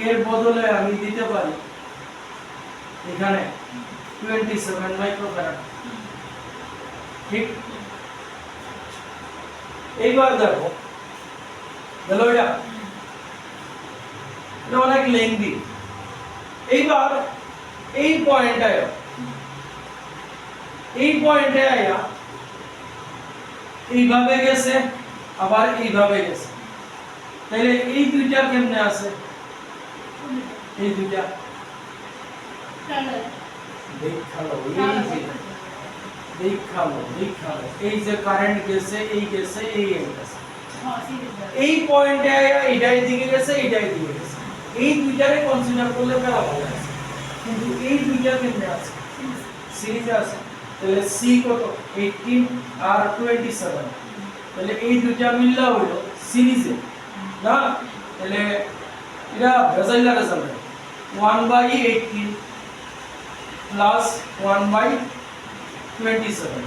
[SPEAKER 1] এর বদলে আমি দিতে পারি এখানে 27 মাইক্রোফ্যারাড ঠিক এইবার দেখো হলো এটা অনেক লেন্দি এইবার এই পয়েন্টে আয়া এইভাবে গেছে আবার এইভাবে গেছে তাহলে এই দুইটা কেমনে আছে এই দুইটা দেখালো এই যে কারেন্ট গেছে এই গেছে এই গেছে এই পয়েন্টে এইটাই দিকে গেছে এইটাই দিকে গেছে এই দুইটারে কনসিডার করলে ভালো আছে কিন্তু এই দুইটা কেমনে আছে সিরিজে আছে তাহলে সি কত 18 আর 27 তাহলে এই দুইটা মিললা হলো সিরিজে না তাহলে এটা ভেজাইলা রেজাল্ট 1/18 প্লাস 1/27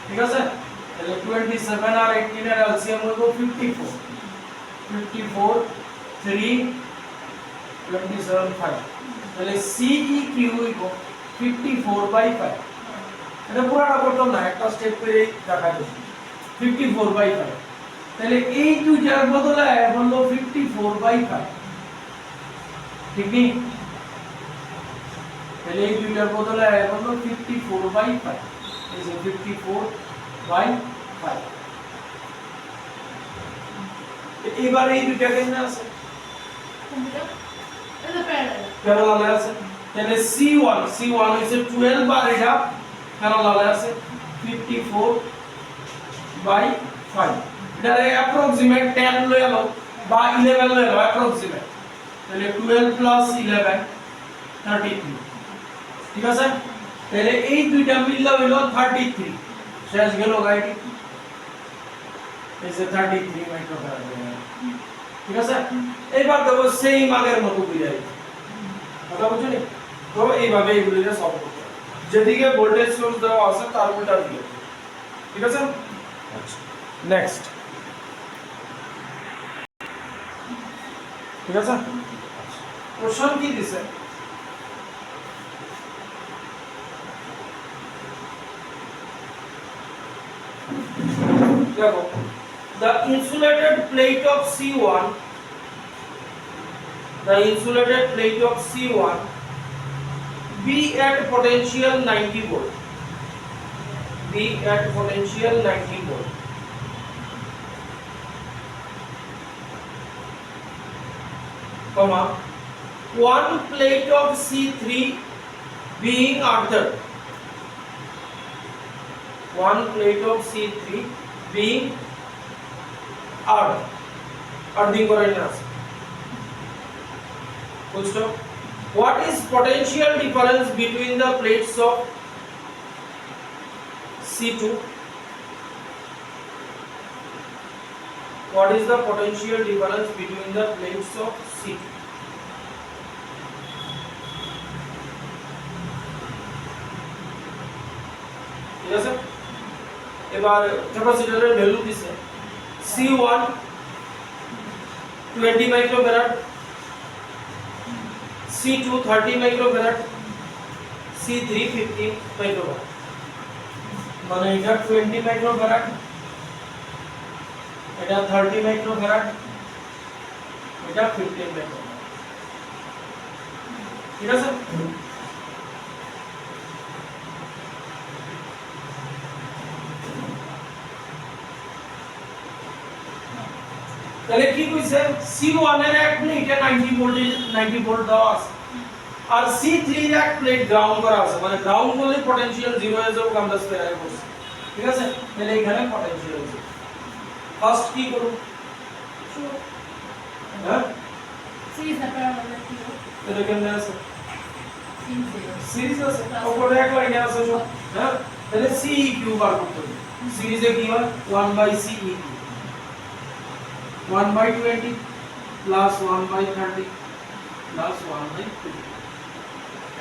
[SPEAKER 1] ঠিক আছে তাহলে 27 আর 18 এর এলসিএম হলো 54 3 27 5 তাহলে CEQ 54/5 এটা পুরোটা করতাম না একটা স্টেপ করে দেখাই দেব 54/5 তাহলে এই দুইটার বদলে হলো 54/5 ঠিক নেই তাহলে এই দুইটার বদলে হলো 54/5 এই যে 54/5 এবার এই দুইটা কেমনে আছে প্যারালাল আছে তাহলে C1 হইছে 12 আর এটা প্যারালাল আছে 54/5 এটা অ্যাপ্রক্সিমেট 10 লয়ে নাও বা 11 লয়ে নাও অ্যাপ্রক্সিমেট তাহলে 12 প্লাস 11 33 ঠিক আছে তাহলে এই দুইটা মিললে হইলো 33 শেষ গেল গাইডি এই যে 33 মাইক্রোফ্যারাড ঠিক আছে এইবার দেখো সেম আগের মতো বুঝাই কথা বুঝলি তো এইভাবে এগুলিকে সলভ করতে হবে যেদিকে ভোল্টেজ সোর্স দেওয়া আছে তার উল্টা দিকে ঠিক আছে আচ্ছা নেক্সট ঠিক আছে কোশ্চেন কি দিছে দেখো the insulated plate of C1 be at potential 90 volt comma one plate of C3 being earthed earthing করে না বুঝছো what is potential difference between the plates of C2 what is the potential difference between the plates of C2? ঠিক আছে, এবার ক্যাপাসিটরের value দিছে C1 20 microfarad, C2 30 microfarad, C3 50 microfarad. মানে এটা 20 মাইক্রোফ্যারাড, এটা 30 মাইক্রোফ্যারাড, এটা 15 মাইক্রোফ্যারাড। ঠিক আছে, তাহলে কি কইছে C1 এর এক প্লেটে 90 ভোল্ট দেওয়া আছে আর C3 এর এক প্লেট গ্রাউন্ড করা আছে, মানে গ্রাউন্ড করলে পটেনশিয়াল 0 হয়ে যাবে, আমরা স্কয়ারে করছি। ঠিক আছে, তাহলে এখানে পটেনশিয়াল 0। ফার্স্ট কি করব, হ্যাঁ
[SPEAKER 2] C is the parallel to
[SPEAKER 1] এটা কেমনে আছে,
[SPEAKER 2] C0.
[SPEAKER 1] সিরিজ আছে উপরে এক লাইনে আছে সব, হ্যাঁ তাহলে CEQ বার করতে হবে। সিরিজে কি হয় 1/CEQ 1/20 plus 1/30 plus 1/50,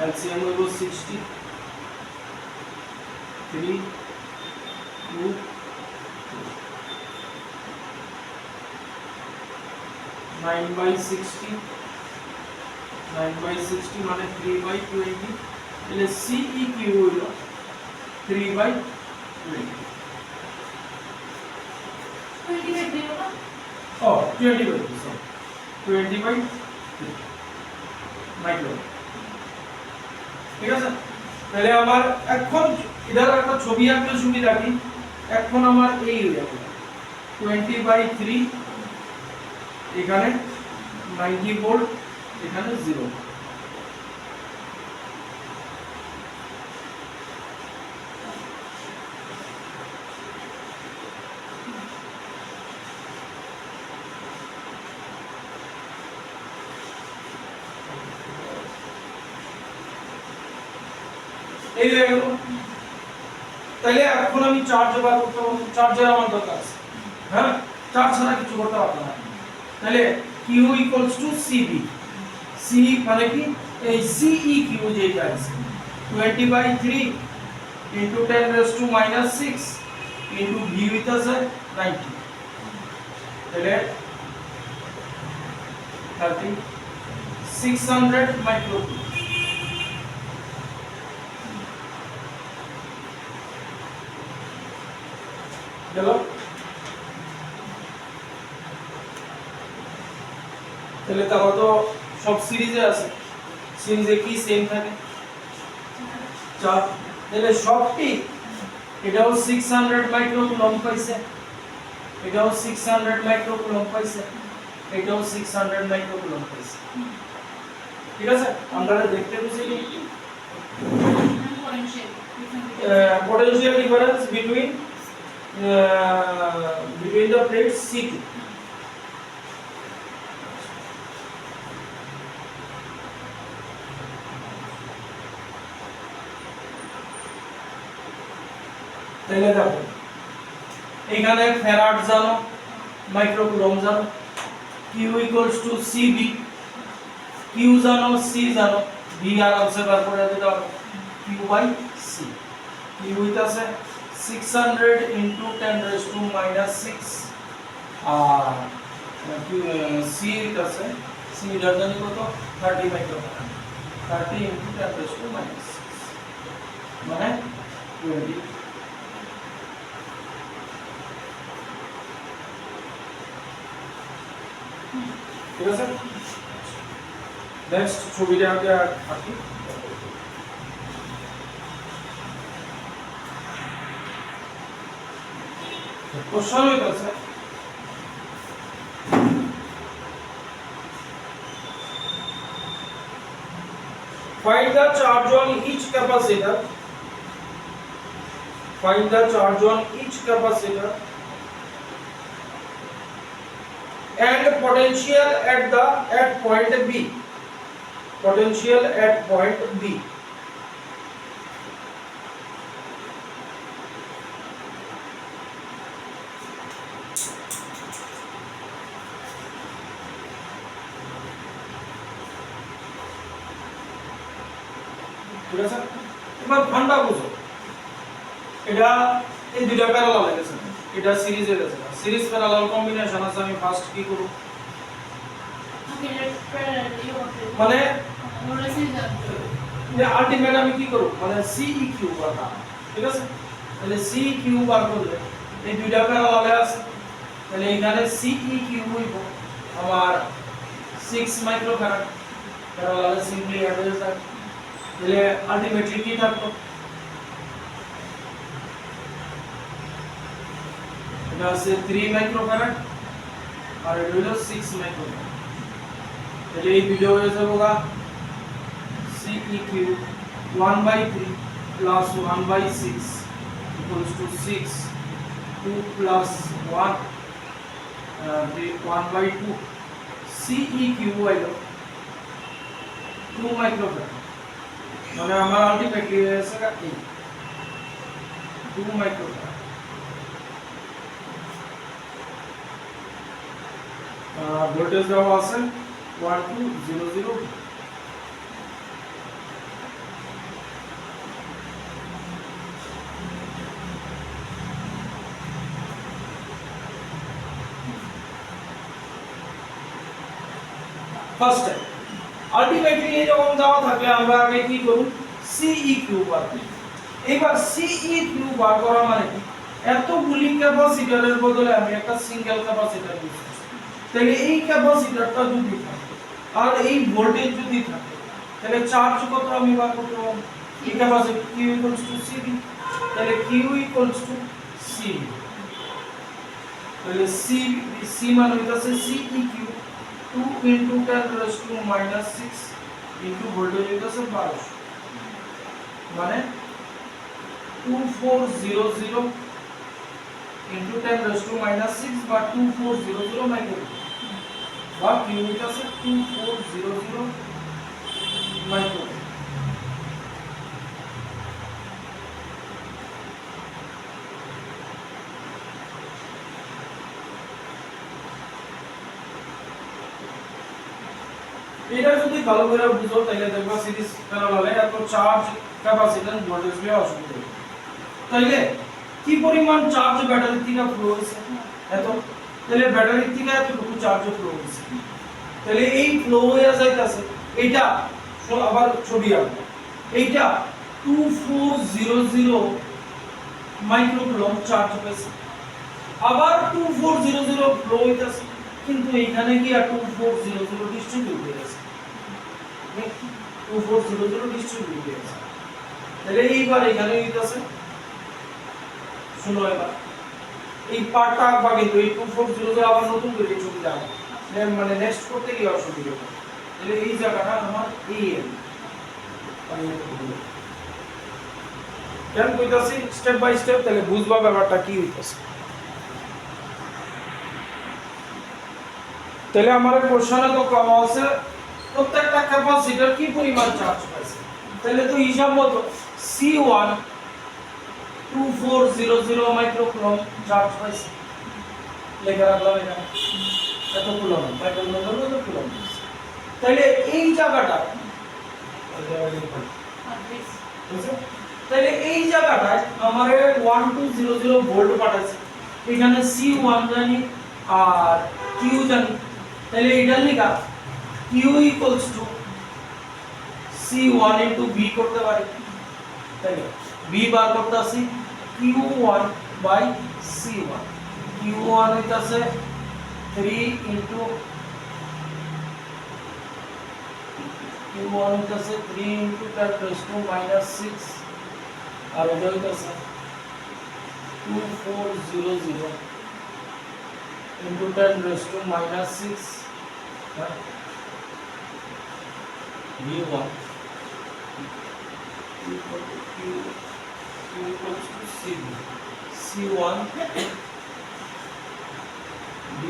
[SPEAKER 1] LCM হইব 60 3 2 9/60 9/60 মানে 3/20, তাহলে CEQ হইল 3/20।
[SPEAKER 2] 20/3 না?
[SPEAKER 1] Oh, 20/3, sorry, 20/3 micro. ঠিক আছে, তাহলে আমার এখন এটার একটা ছবি আঁকলে সুবিধা কি, এখন আমার এই হয়ে যাবে 20/3, এখানে 90 ভোল্ট, এখানে 0। এই হয়ে গেল। তাহলে এখন আমি চার্জ বার করতে হবে, চার্জের আমার দরকার আছে, হ্যাঁ চার্জ ছাড়া কিছু করতে পারবো না। তাহলে Q equals to CB, C মানে কি এই CEQ যেটা আছে 20/3 into 10 raised to -6 into V with আছে 90, তাহলে 600 মাইক্রোকুলম। গেল, তাহলে তাহলে তো সব সিরিজে আছে, সিরিজে কি সেম থাকে চার, তাহলে সবটি এটাও 600 মাইক্রোকুলম পাইছে, এটাও 600 মাইক্রোকুলম পাইছে, এটাও 600 মাইক্রোকুলম পাইছে। ঠিক আছে, আমরা দেখতে বুঝিনি potential difference between the plates C2। তাহলে দেখো এখানে ফ্যারাড জানো, মাইক্রোকুলম জানো, Q equals to CB, Q জানো, C জানো, V আরামসে বার করে দিতে পারো, Q/C। Q হইতাছে 600 into 10 raised to -6 R C হইতাছে C এর জানি কত 30 মাইক্রোফ্যারাড, 30 into 10 raised to -6 মানে 20। ঠিক আছে, নেক্সট ছবিটা আগে আঁকি। কোশ্চেন হইতাছে find the charge on each capacitor, find the charge on each capacitor and potential at point B, potential at point B। ঠিক আছে। এবার ফান্ডা বুঝো, এটা এই দুইটা প্যারালাল হয়ে গেছে, এটা সিরিজ হয়ে গেছে, সিরিজ প্যারালাল কম্বিনেশন আছে। আমি ফার্স্ট কি করব, মানে যে আলটিমেট আমি কি করব, মানে CEQ বার করব, ঠিক আছে। তাহলে CEQ বার করলে এই দুইটা প্যারালালে আছে, তাহলে এখানে CEQ হইব আমার 6 মাইক্রোফ্যারাড, প্যারালালে সিম্পলি অ্যাড হয়ে যায়। তাহলে আলটিমেটলি কি থাকলো, এটা আছে 3 মাইক্রোফ্যারাড আর এটা হলো 6 মাইক্রোফ্যারাড। তাহলে এই ভিডিও হয়ে যাবে গা CEQ 1/3 plus 1/6 equals to 6, 2 plus 1 1/2 CEQ হলো 2 মাইক্রোফ্যারাড, মানে আমার আলটিমেটলি হয়েছে 2 মাইক্রোফ্যারাড। ভোল্টেজ দেওয়া আছে 1200। ফার্স্ট টাইম আলটিমেটলি এরকম দেওয়া থাকলে আমরা আগে কি করব, CEQ বার করি। এবার CEQ বার করা মানে কি, এতগুলি ক্যাপাসিটরের বদলে আমি একটা সিঙ্গেল ক্যাপাসিটর ইউজ করছি। তাহলে এই ক্যাপাসিটরটা যদি থাকে আর এই ভোল্টেজ যদি থাকে, তাহলে চার্জ কত আমি বার করতে পারবো, এই ক্যাপাসিটর Q = CB, তাহলে Q = CB। তাহলে C মানে হইতাছে CEQ 2 × 10⁻⁻6 ইনটু ভোল্টেজ হইতাছে 1200, মানে 2400 ইনটু 10⁻6 বা 2400 মাইক্রোফ্যারাড, বা Q হইতাছে 2400 মাইক্রোফ্যারাড। এটা যদি ভালো করে বুঝো তাহলে দেখবা সিরিজ প্যারালালে এত চার্জ ক্যাপাসিট্যান্স ভোল্টেজ নিয়ে অসুবিধা হবে। তাইলে কি পরিমাণ চার্জ ব্যাটারি থেকে ফ্লো হইছে এত, তাহলে ব্যাটারি থেকে এতটুকু চার্জ ফ্লো হইছে, তাহলে এই ফ্লো হয়ে যাইতাছে এটা আবার ছবি আঁকবো, এইটা 2400 মাইক্রোকুলম চার্জ পাইছে, আবার 2400 ফ্লো হইতাছে, কিন্তু এইখানে কি আর 2400 ডিস্ট্রিবিউট হয়ে গেছে, 2400 ডিস্ট্রিবিউট হয়ে গেছে। তাহলে এইবার এখানে হইতাছে, শুনো এবার এই পার্টটা আঁকবা, কিন্তু এই 2400 আবার নতুন করে ছবি দাও, মানে নেক্সট করতে গিয়ে অসুবিধা হবে। তাহলে এই জায়গাটা আমার AM কেন কইতাছি স্টেপ বাই স্টেপ, তাহলে বুঝবা ব্যাপারটা কি হইতাছে। তাহলে আমার কোশ্চেনে তো কমা আছে প্রত্যেকটা ক্যাপাসিটর কি পরিমাণ চার্জ পাইছে, তাহলে তো হিসাব মতো C1 2400 মাইক্রোকুলম চার্জ পাইছে, লেখা রাখলাম এখানে এত কুলম মাইক্রোকুলম হলো তো কুলম। তাহলে এই জায়গাটা তাহলে এই জায়গাটায় আমারে 1200 ভোল্ট পাঠাইছে, এখানে C1 জানি আর Q জানি, তাহলে এটা লিখা Q = C1 * V করতে পারি, তাই না? V বার করতেছি Q1/C1, Q1 হইতাছে 3 * Q1 হইতাছে 3 × 10⁻6 আর এটা হইতাছে 2400 × 10⁻6 V1 CB, C1 B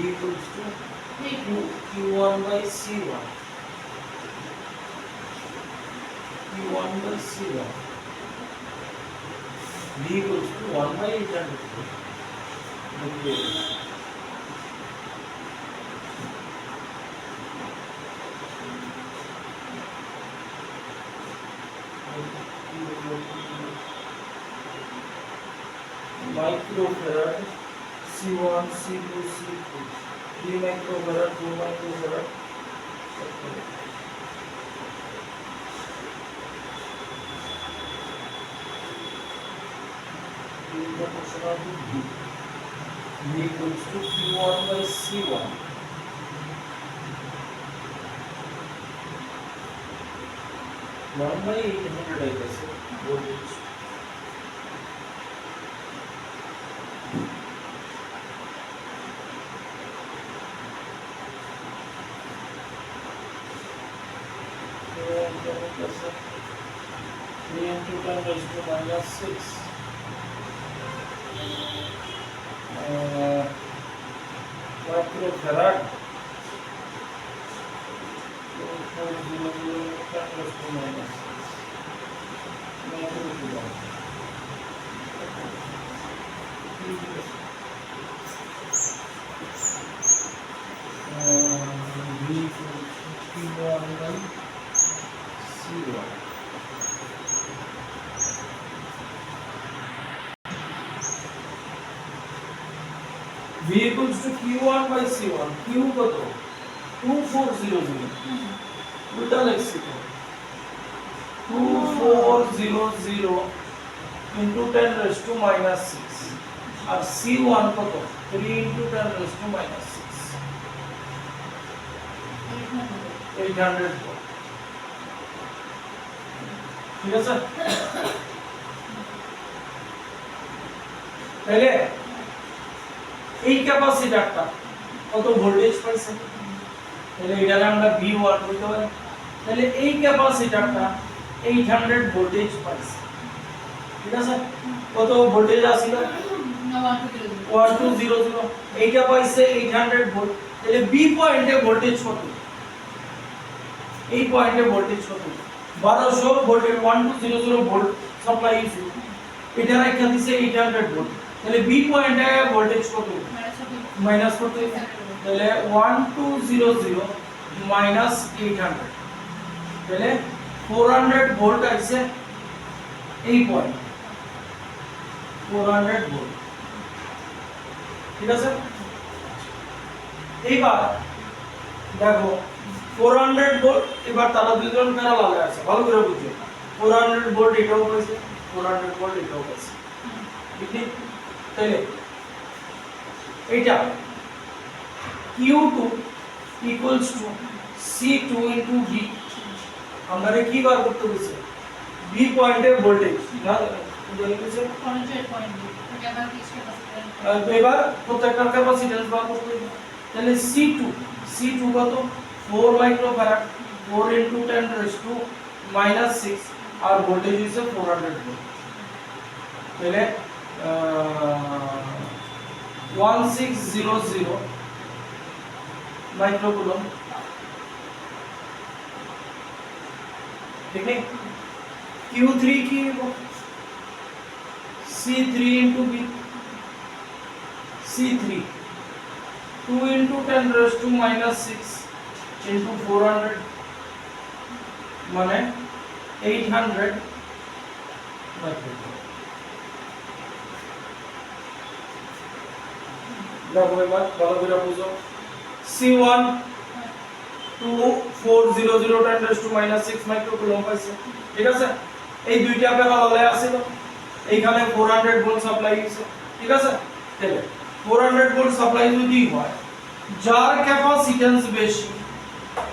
[SPEAKER 1] Q1/C1, Q1/C1, B = 1/800. microfarad, C1, C2, C3, 3 microfarad, 2 microfarad. Proportional to B. B equals to Q1 by C1. One by 800 I guess voltage. Three into 10 raised to minus 6. Microfarad. 400 10 raised to minus 6. Microfarad. V equals to Q1 by C1. V equals to Q1 by C1. Q কত? 2400. উল্টা লিখছি তো। 2400 into 10 raised to minus 6. R C1 কত? 3 into 10 raised to minus 6. 800 volt. ঠিক আছে? তাহলে এই ক্যাপাসিটরটা কত ভোল্টেজ পাইছে? তাহলে এটাকে আমরা V1 বলতে পারি। তাহলে এই ক্যাপাসিটরটা 800 ভোল্টেজ পাইছে। ঠিক আছে? কত ভোল্টেজ আসিল? 1200। এইটা পাইছে 800 ভোল্ট। তাহলে বি পয়েন্টে ভোল্টেজ কত? এই পয়েন্টে ভোল্টেজ কত? 1200 ভোল্টের 1200 ভোল্ট সাপ্লাই ইস্যু। এটা রেখা দিছে 800 ভোল্ট। তাহলে বি পয়েন্টে ভোল্টেজ কত? মাইনাস করতে। তাহলে 1200 মাইনাস 800। তাহলে 400 ভোল্ট আছে এই পয়েন্ট। 400 ভোল্ট। ঠিক আছে? এইবার দেখো 400 ভোল্ট, এবার তারা দুইজন প্যারালালে আছে, ভালো করে বুঝো। 400 ভোল্ট এটাও পাইছে, 400 ভোল্ট এটাও পাইছে। ঠিক নেই? তাহলে এইটা Q2 equals to C2 into V। আমরা কি বার করতে বলছি? B পয়েন্টের ভোল্টেজ না জানি কিছু। এবার প্রত্যেকটার ক্যাপাসিট্যান্স বার করতে হবে। তাহলে C2 কত? 4 microfarad, 4 into 10 raised to minus 6 আর ভোল্টেজ হইছে 400 ভোল্ট। তাহলে 1600 মাইক্রোকুলম। ঠিক আছে? Q3 কি হবে? C3 into B। C3 2 into 10 raised to minus 6 into 400 মানে 800 মাইক্রোকুলম। দেখো এবার ভালো করে বুঝো। C1 2400 10 raised to minus 6 microcoulomb পাইছে। ঠিক আছে? এই দুইটা প্যারালালে আছে তো এইখানে 400 ভোল্ট সাপ্লাই আছে। ঠিক আছে? তাহলে 400 ভোল্ট সাপ্লাই যদি হয়, যার ক্যাপাসিট্যান্স বেশি,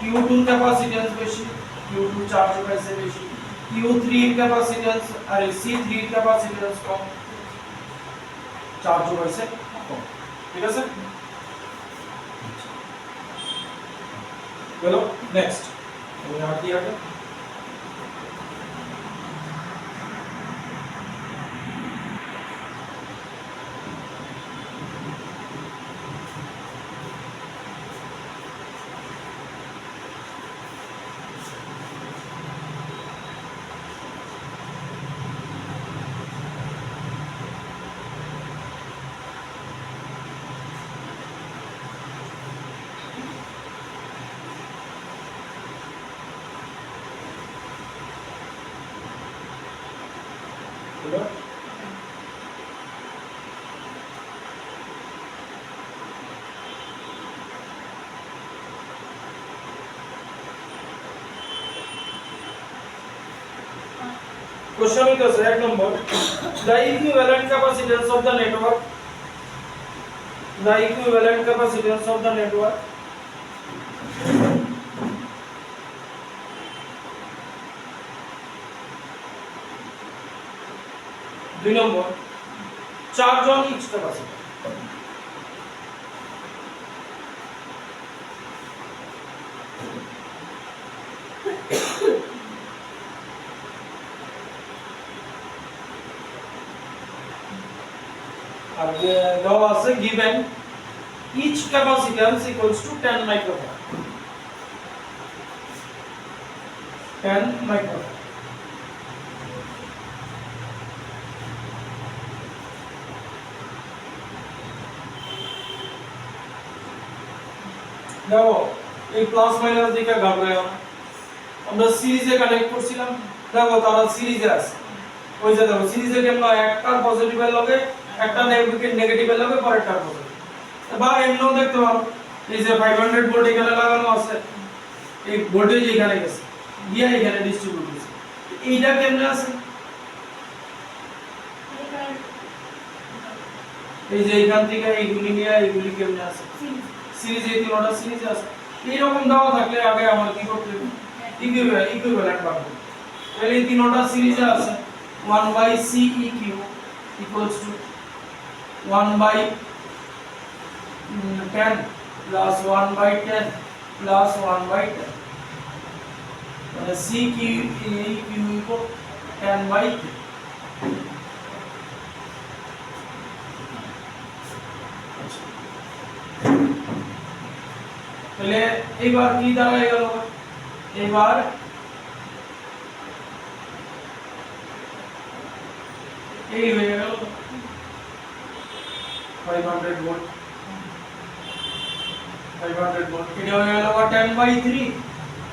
[SPEAKER 1] Q2 এর ক্যাপাসিট্যান্স বেশি, Q2 চার্জ পাইছে বেশি, Q3 এর ক্যাপাসিট্যান্স আর C3 এর ক্যাপাসিট্যান্স কম, চার্জ পাইছে কম। ঠিক আছে? চলো নেক্সট আমি আর কি আগে হলো question is 1 number. The equivalent capacitance of the network. The equivalent capacitance of the network. দুই নম্বর, চার্জ অন ইচ ক্যাপাসিটর। আর দেওয়া আছে given each capacitance equals to 10 microfarad, 10 microfarad। দেখো এই প্লাস মাইনাস দিকে ঘাবড়ায় না, আমরা সিরিজে কানেক্ট করছিলাম, দেখো তারা সিরিজে আছে, ওই যে দেখো সিরিজে কেমন একটা পজিটিভের লগে একটা নেগেটিভের লগে পরেরটা পজিটিভ, বা এমনও দেখতে পারো এই যে 500 ভোল্ট এখানে লাগানো আছে, এই ভোল্টেজ এখানে গেছে গিয়ে এখানে ডিস্ট্রিবিউট হচ্ছে, এইটা কেমনে আছে, এই যে এখান থেকে এইগুলি নিয়ে এইগুলি কেমনে আছে সিরিজে, এই তিনটা সিরিজে আছে। এইরকম দেওয়া থাকলে আগে আমার কি করতে হবে, ইকুইভ্যালেন্ট বার করতে। তাহলে এই তিনটা সিরিজে আছে 1/CEQ equals to 1/10 plus 1/10 plus 1/10, মানে CQ equal 10/10। তাহলে এইবার কি দাঁড়ায় গেল, এইবার এই হয়ে গেল 500 ভোল্ট, 500 ভোল্ট এটা হয়ে গেল 10/3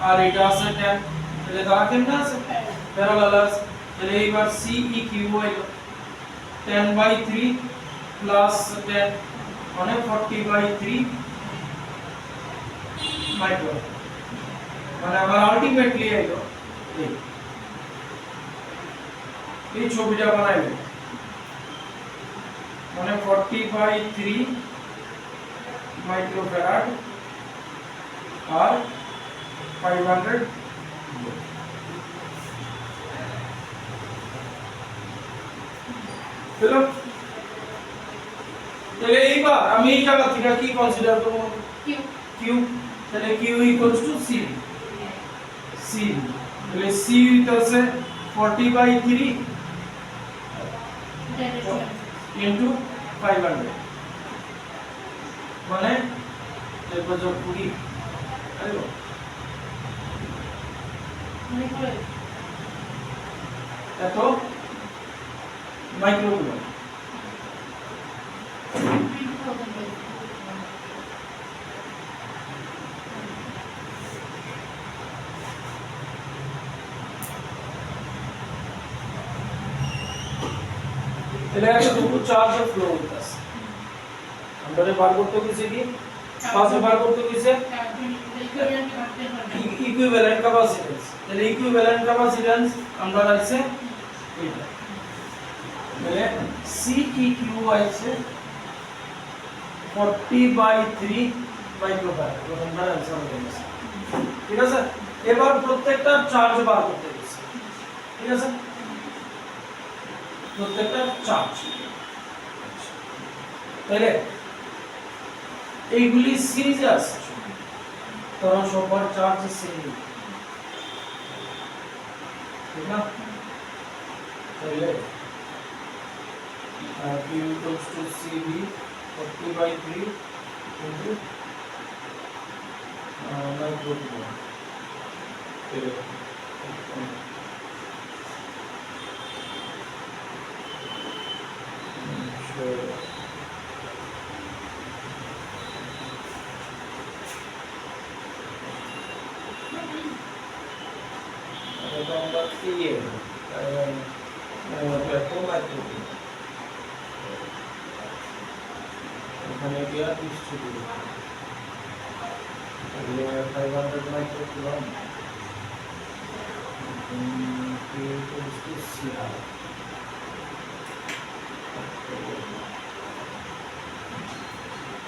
[SPEAKER 1] আর এটা আছে 10, তাহলে তারা কেমন আছে প্যারালাল আছে। তাহলে এইবার CEQ হলো 10/3 প্লাস 10 মানে 40/3 মাইক্রো, মানে আমার আলটিমেটলি এলো এই ছবিটা বানাইলো, মানে 40/3 মাইক্রোফ্যারাড আর 500 চলো। তাহলে এইবার আমি এই জায়গা থেকে কি কনসিডার করব, কিউ, তাহলে Q equals to C, C তাহলে সি হইতাছে 40/3 ইনটু 500 মানে 20 আইলো এত মাইক্রোকুলম। তাহলে এতটুকু চার্জ ফ্লো হইতাছে, আমরা বার করতে গেছি কি পাঁচে বার করতে গেছে ইকুইভ্যালেন্ট ক্যাপাসিট্যান্স। তাহলে ইকুইভ্যালেন্ট ক্যাপাসিট্যান্স আমরা রাখছে এটা, তাহলে CEQ আছে 40/3 মাইক্রোফ্যারাড, আমরা आंसर হয়ে গেছে। ঠিক আছে, এবার প্রত্যেকটা চার্জ বার করতে গেছি, ঠিক আছে, প্রত্যেকটা চার্জ। তাহলে এইগুলি সিরিজে আছে, কারণ সবার চার্জ সেম, ঠিক না? তাহলে Q equals to CV 40/3 into microcoulomb। এত মাইক্রো এখানে গিয়া distribute 500 micro coulomb equals to CR.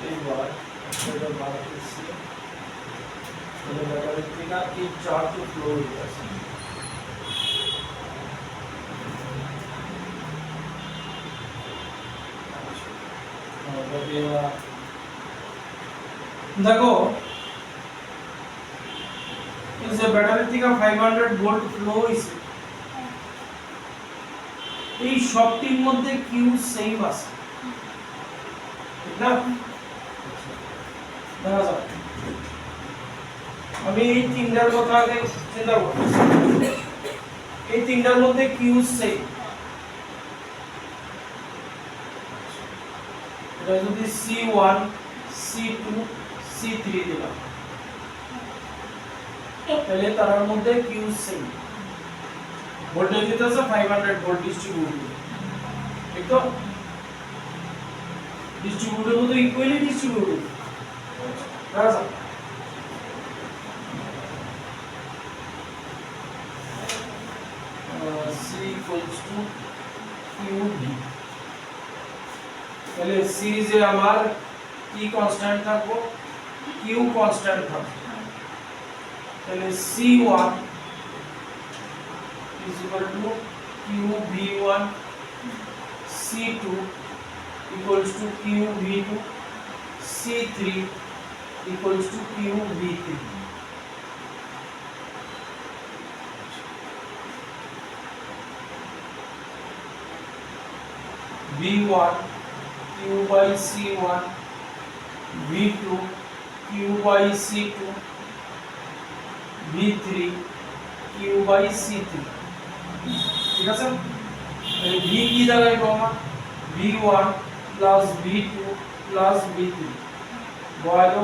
[SPEAKER 1] এবার এটা বার করছি তাহলে ব্যাটারি থেকে এই চার্জ ফ্লো হয়ে আছে দেখো এই যে ব্যাটারি থেকে 500 ভোল্ট ফ্লো হইছে এই সবটির মধ্যে কিউ সেম আছে ঠিক না দেখা যাক আমি এই তিনটার কথা আগে চিন্তা করব এই তিনটার মধ্যে কিউ সেম এটা যদি C1 C2 C3 দিলাম তাহলে তার মধ্যে কিউ সেম ভোল্টেজ দিতে আছে 500 ভোল্ট ডিস্ট্রিবিউটেড ঠিক তো ডিস্ট্রিবিউটেড মধ্যে ইকুয়ালি ডিস্ট্রিবিউটেড রাজা C equals to QB তাহলে সিরিজে আমার কি কনস্ট্যান্ট থাকবো কিউ কনস্ট্যান্ট থাকবে তাহলে C1 is equal to QV1 C2 equals to QV2 C3 equals to QV3 V1 Q by C1 V2 Q by C2 V3 Q by C3 ঠিক আছে তাহলে V কি দাঁড়ায় বাবা V1 plus V2 plus V3 বলো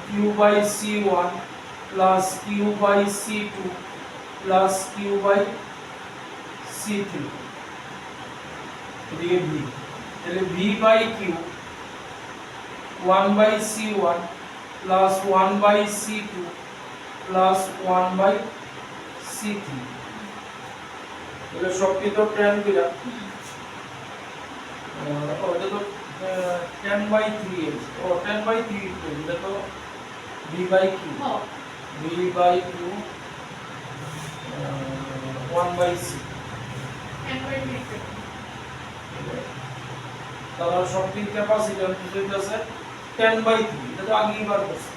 [SPEAKER 1] Q by C1 plus Q by C2 plus Q by C3 এদিকে V তাহলে V by Q 1 by C1 plus 1 by C2 plus 1 by C3 তাহলে সবটি তো 10 দিলা ওটা তো 10 by 3 আছে ও 10 by 3 এটা তো V by Q V by Q 1 by C তাহলে শক্তির ক্যাপাসিট্যান্স হচ্ছে 10 by 3 এটা তো আগেই বার করছি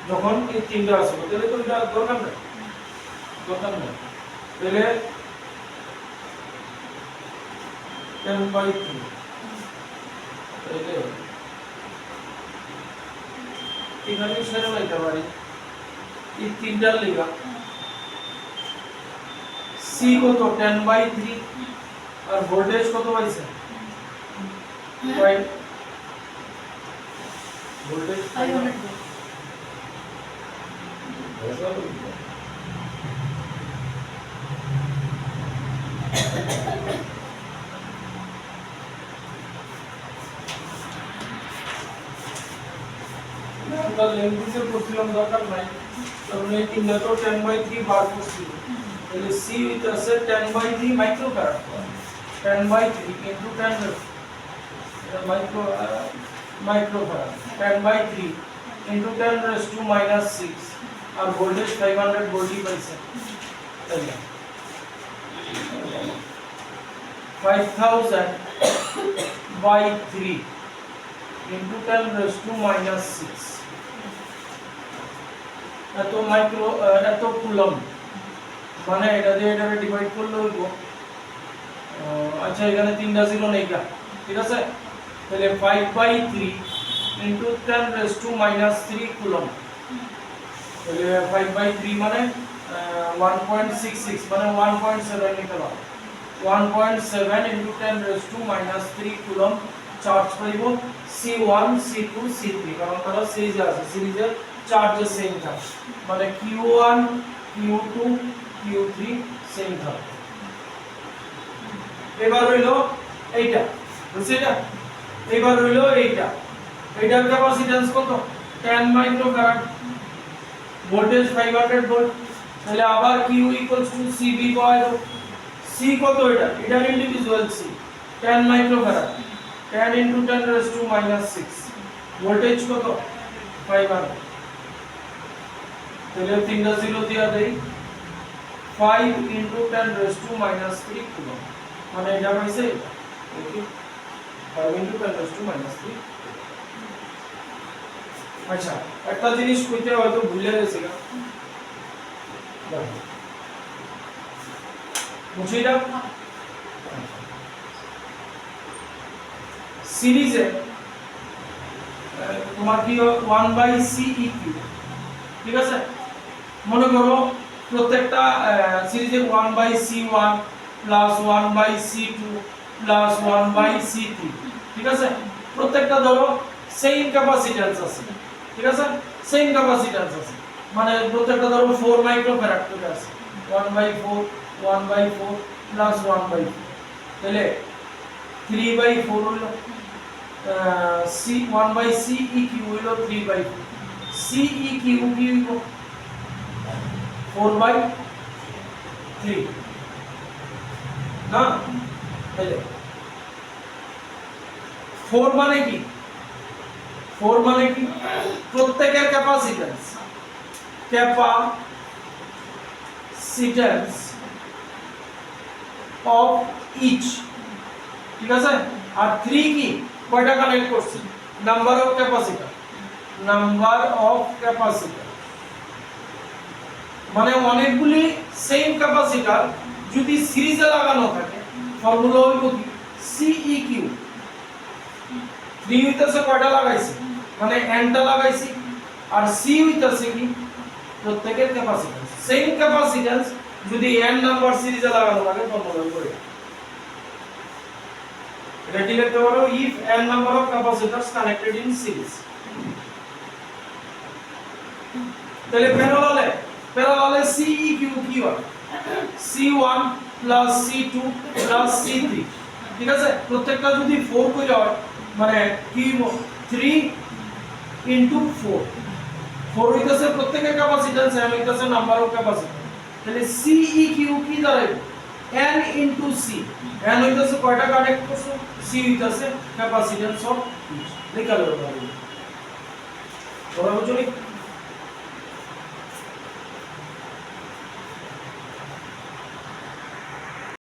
[SPEAKER 1] যখন এই তিনটা আছে তাহলে তো এটা দরকার নেই তাহলে 10 by 3 তাহলে এখানে সেরে লাইতে পারি এই তিনটার লেখা C কত 10 by 3 আর ভোল্টেজ কত পাইছে ভোল্টেজ
[SPEAKER 2] 500
[SPEAKER 1] আমরা লেন্থে করছিলাম দরকার নাই কারণ এই তিনটা তো 10 by 3 বার করছিল তাহলে C হইতাছে 10 by 3 microfarad 10 by 3 into 10 microfarad 10 by 3 into 10 raised to minus 6 আর ভোল্টেজ 500 ভোল্টই পাইছে তাহলে 5000 by 3 into 10 raised to minus 6 এত কুলম মানে এটা দিয়ে এটা ডিভাইড করলে হইব আচ্ছা এখানে তিনটা জিরো নেই কা ঠিক আছে তাহলে 5 by 3 into 10 raised to minus 3 coulomb তাহলে 5 by 3 মানে 1.66 মানে 1.7 নিতে পারো 1.7 into 10 raised to minus 3 coulomb charge পাইব C1 C2 C3 কারণ তারা সিরিজে আছে সিরিজের চার্জের সেম থাকে মানে Q1 Q2 Q3 সেম থাকে এবার হইলো এইটা, বুঝছেন এটা? এবার হইলো এইটা, এইটার ক্যাপাসিট্যান্স কত? 10 মাইক্রোফ্যারাড, ভোল্টেজ 500 ভোল্ট। তাহলে আবার Q CB পাওয়া C কত এটা? এটার ইন্ডিভিজুয়াল C 10 মাইক্রোফ্যারাড, 10 × 10⁻⁻6, ভোল্টেজ কত? 500। তাহলে তিনটা জিরো দিয়া দেই, 5 × 10⁻³ কুলম্ব, মানে এটা পাইছে ওকে 5 × 10⁻³ আচ্ছা একটা জিনিস কইতে হয়তো ভুলে গেছিলাম, বুঝিনা সিরিজে তোমার কি 1/CEQ, ঠিক আছে? মনে করো প্রত্যেকটা সিরিজে 1/C1 plus 1/C2 plus 1/C3, ঠিক আছে? প্রত্যেকটা ধরো সেম ক্যাপাসিট্যান্স আছে, ঠিক আছে? সেম ক্যাপাসিট্যান্স আছে, মানে প্রত্যেকটা ধরো 4 মাইক্রোফ্যারাড করে আছে, 1/4 1/4 প্লাস 1/4, তাহলে 3/4 হলো C 1/CEQ হলো 3/4, CEQ কি হইব 4/3 না? তাহলে 4 মানে কি? 4 মানে কি? প্রত্যেকের ক্যাপাসিট্যান্স অফ ইচ, ঠিক আছে? আর 3 কি? কয়টা কানেক্ট করছি? Number of capacitor, number of capacitor, মানে অনেকগুলি সেম ক্যাপাসিটর যদি সিরিজে লাগানো থাকে ফর্মুলা হইব কি? CEQ। 3 হইতাছে কয়টা লাগাইছি, মানে n টা লাগাইছি, আর C হইতাছে কি? প্রত্যেকের ক্যাপাসিট্যান্স, সেম ক্যাপাসিট্যান্স যদি n নাম্বার সিরিজে লাগানো থাকে ফর্মুলা হইব এটা। এটা কি লিখতে পারো? if n number of capacitors connected in series, তাহলে প্যারালালে CEQ কি হয়? C1 plus C2 plus C3, ঠিক আছে? প্রত্যেকটা যদি 4 কইরা হয় মানে কি 3 × 4, 4 হইতাছে প্রত্যেকের ক্যাপাসিট্যান্স, n হইতাছে নাম্বার অফ ক্যাপাসিটর, তাহলে CEQ কি দাঁড়ায়? n × C, n হইতাছে কয়টা কানেক্ট করছো, C হইতাছে ক্যাপাসিট্যান্স অফ ইচ, লিখা লও। বড় বুঝুনি?